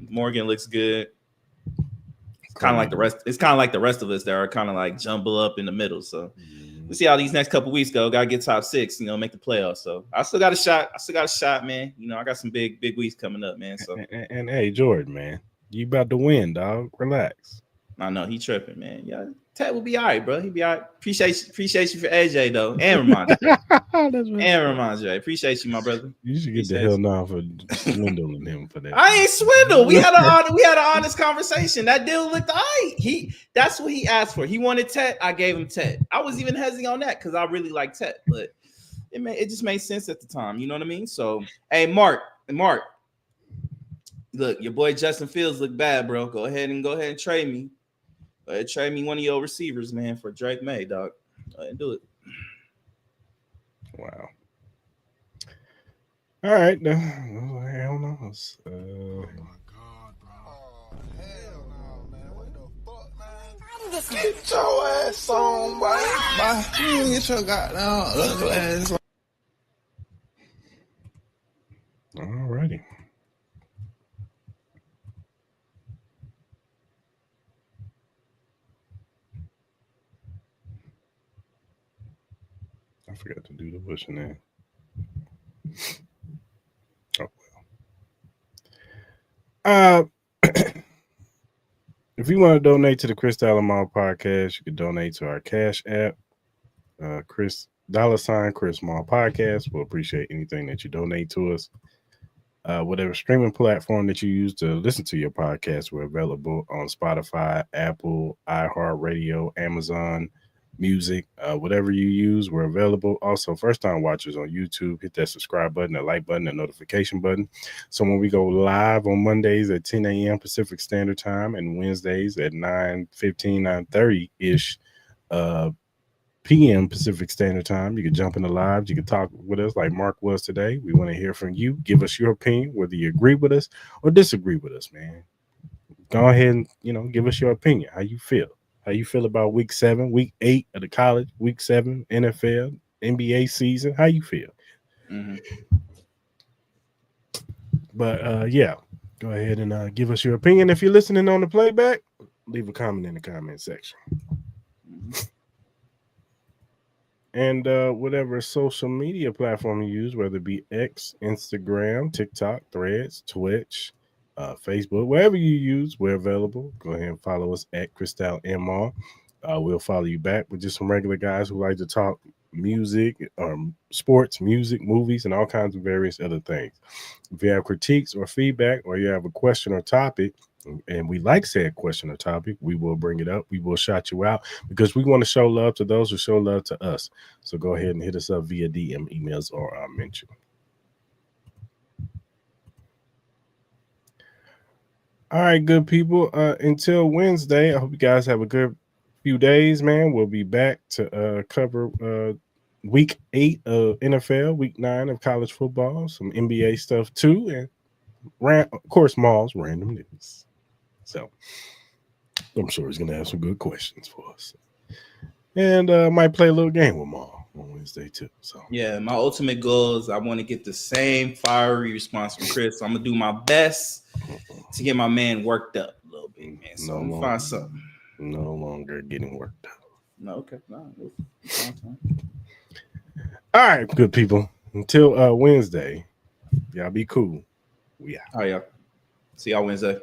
Morgan looks good. It's kind of like the rest. It's kind of like the rest of us that are kind of like jumble up in the middle. So we'll see how these next couple weeks go. Got to get top 6. You know, make the playoffs. So I still got a shot. Man. You know, I got some big weeks coming up, man. So and hey, Jordan, man. You about to win, dog. Relax. I know he tripping, man. Yeah, Ted will be all right, bro. He be all right. Appreciate you for AJ though, and Ramondre. Appreciate you, my brother. You should get the hell no for swindling him for that. I ain't swindle. We had an honest conversation. That deal looked all right. That's what he asked for. He wanted Ted. I gave him Ted. I was even hesitant on that because I really like Ted, but it just made sense at the time. You know what I mean? So, hey, Mark. Look, your boy Justin Fields look bad, bro. Go ahead and trade me. Go ahead and trade me one of your receivers, man, for Drake May, dog. Go ahead and do it. Wow. All right. Hell knows. Oh my God, bro. Oh, hell no, man. What the fuck, man? Get your ass on, boy. You get your goddamn ugly ass on. All righty. I forgot to do the pushing there. Oh well. If you want to donate to the Cris Style Mal podcast, you can donate to our Cash app. Cris $Cris Mal podcast. We'll appreciate anything that you donate to us. Whatever streaming platform that you use to listen to your podcast, we're available on Spotify, Apple, iHeartRadio, Amazon Music, whatever you use, we're available. Also, first-time watchers on YouTube, hit that subscribe button, that like button, that notification button. So when we go live on Mondays at 10 a.m. Pacific Standard Time and Wednesdays at 9:15, 9:30-ish p.m. Pacific Standard Time, you can jump in the live. You can talk with us like Mark was today. We want to hear from you. Give us your opinion, whether you agree with us or disagree with us, man. Go ahead and, give us your opinion, how you feel. How you feel about week 7, week 8 of the college, week 7, NFL, NBA season? How you feel? Mm-hmm. But yeah, Go ahead and give us your opinion. If you're listening on the playback, leave a comment in the comment section. And whatever social media platform you use, whether it be X, Instagram, TikTok, Threads, Twitch, Facebook, wherever you use, we're available. Go ahead and follow us at Cris Style Mal. We'll follow you back. We're just some regular guys who like to talk music, sports, music, movies, and all kinds of various other things. If you have critiques or feedback, or you have a question or topic, and we like said question or topic, we will bring it up. We will shout you out because we want to show love to those who show love to us. So go ahead and hit us up via DM, emails, or mention. All right, good people. Until Wednesday, I hope you guys have a good few days, man. We'll be back to cover week 8 of NFL, week 9 of college football, some NBA stuff too, and of course, Mal's random news. So I'm sure he's gonna have some good questions for us, and might play a little game with Mal on Wednesday too. So yeah, my ultimate goal is I want to get the same fiery response from Chris. So I'm gonna do my best to get my man worked up a little bit, man. So I'm gonna find something. No longer getting worked up. No, okay, no. All right, good people. Until Wednesday, y'all be cool. We out. All right, y'all. See y'all Wednesday.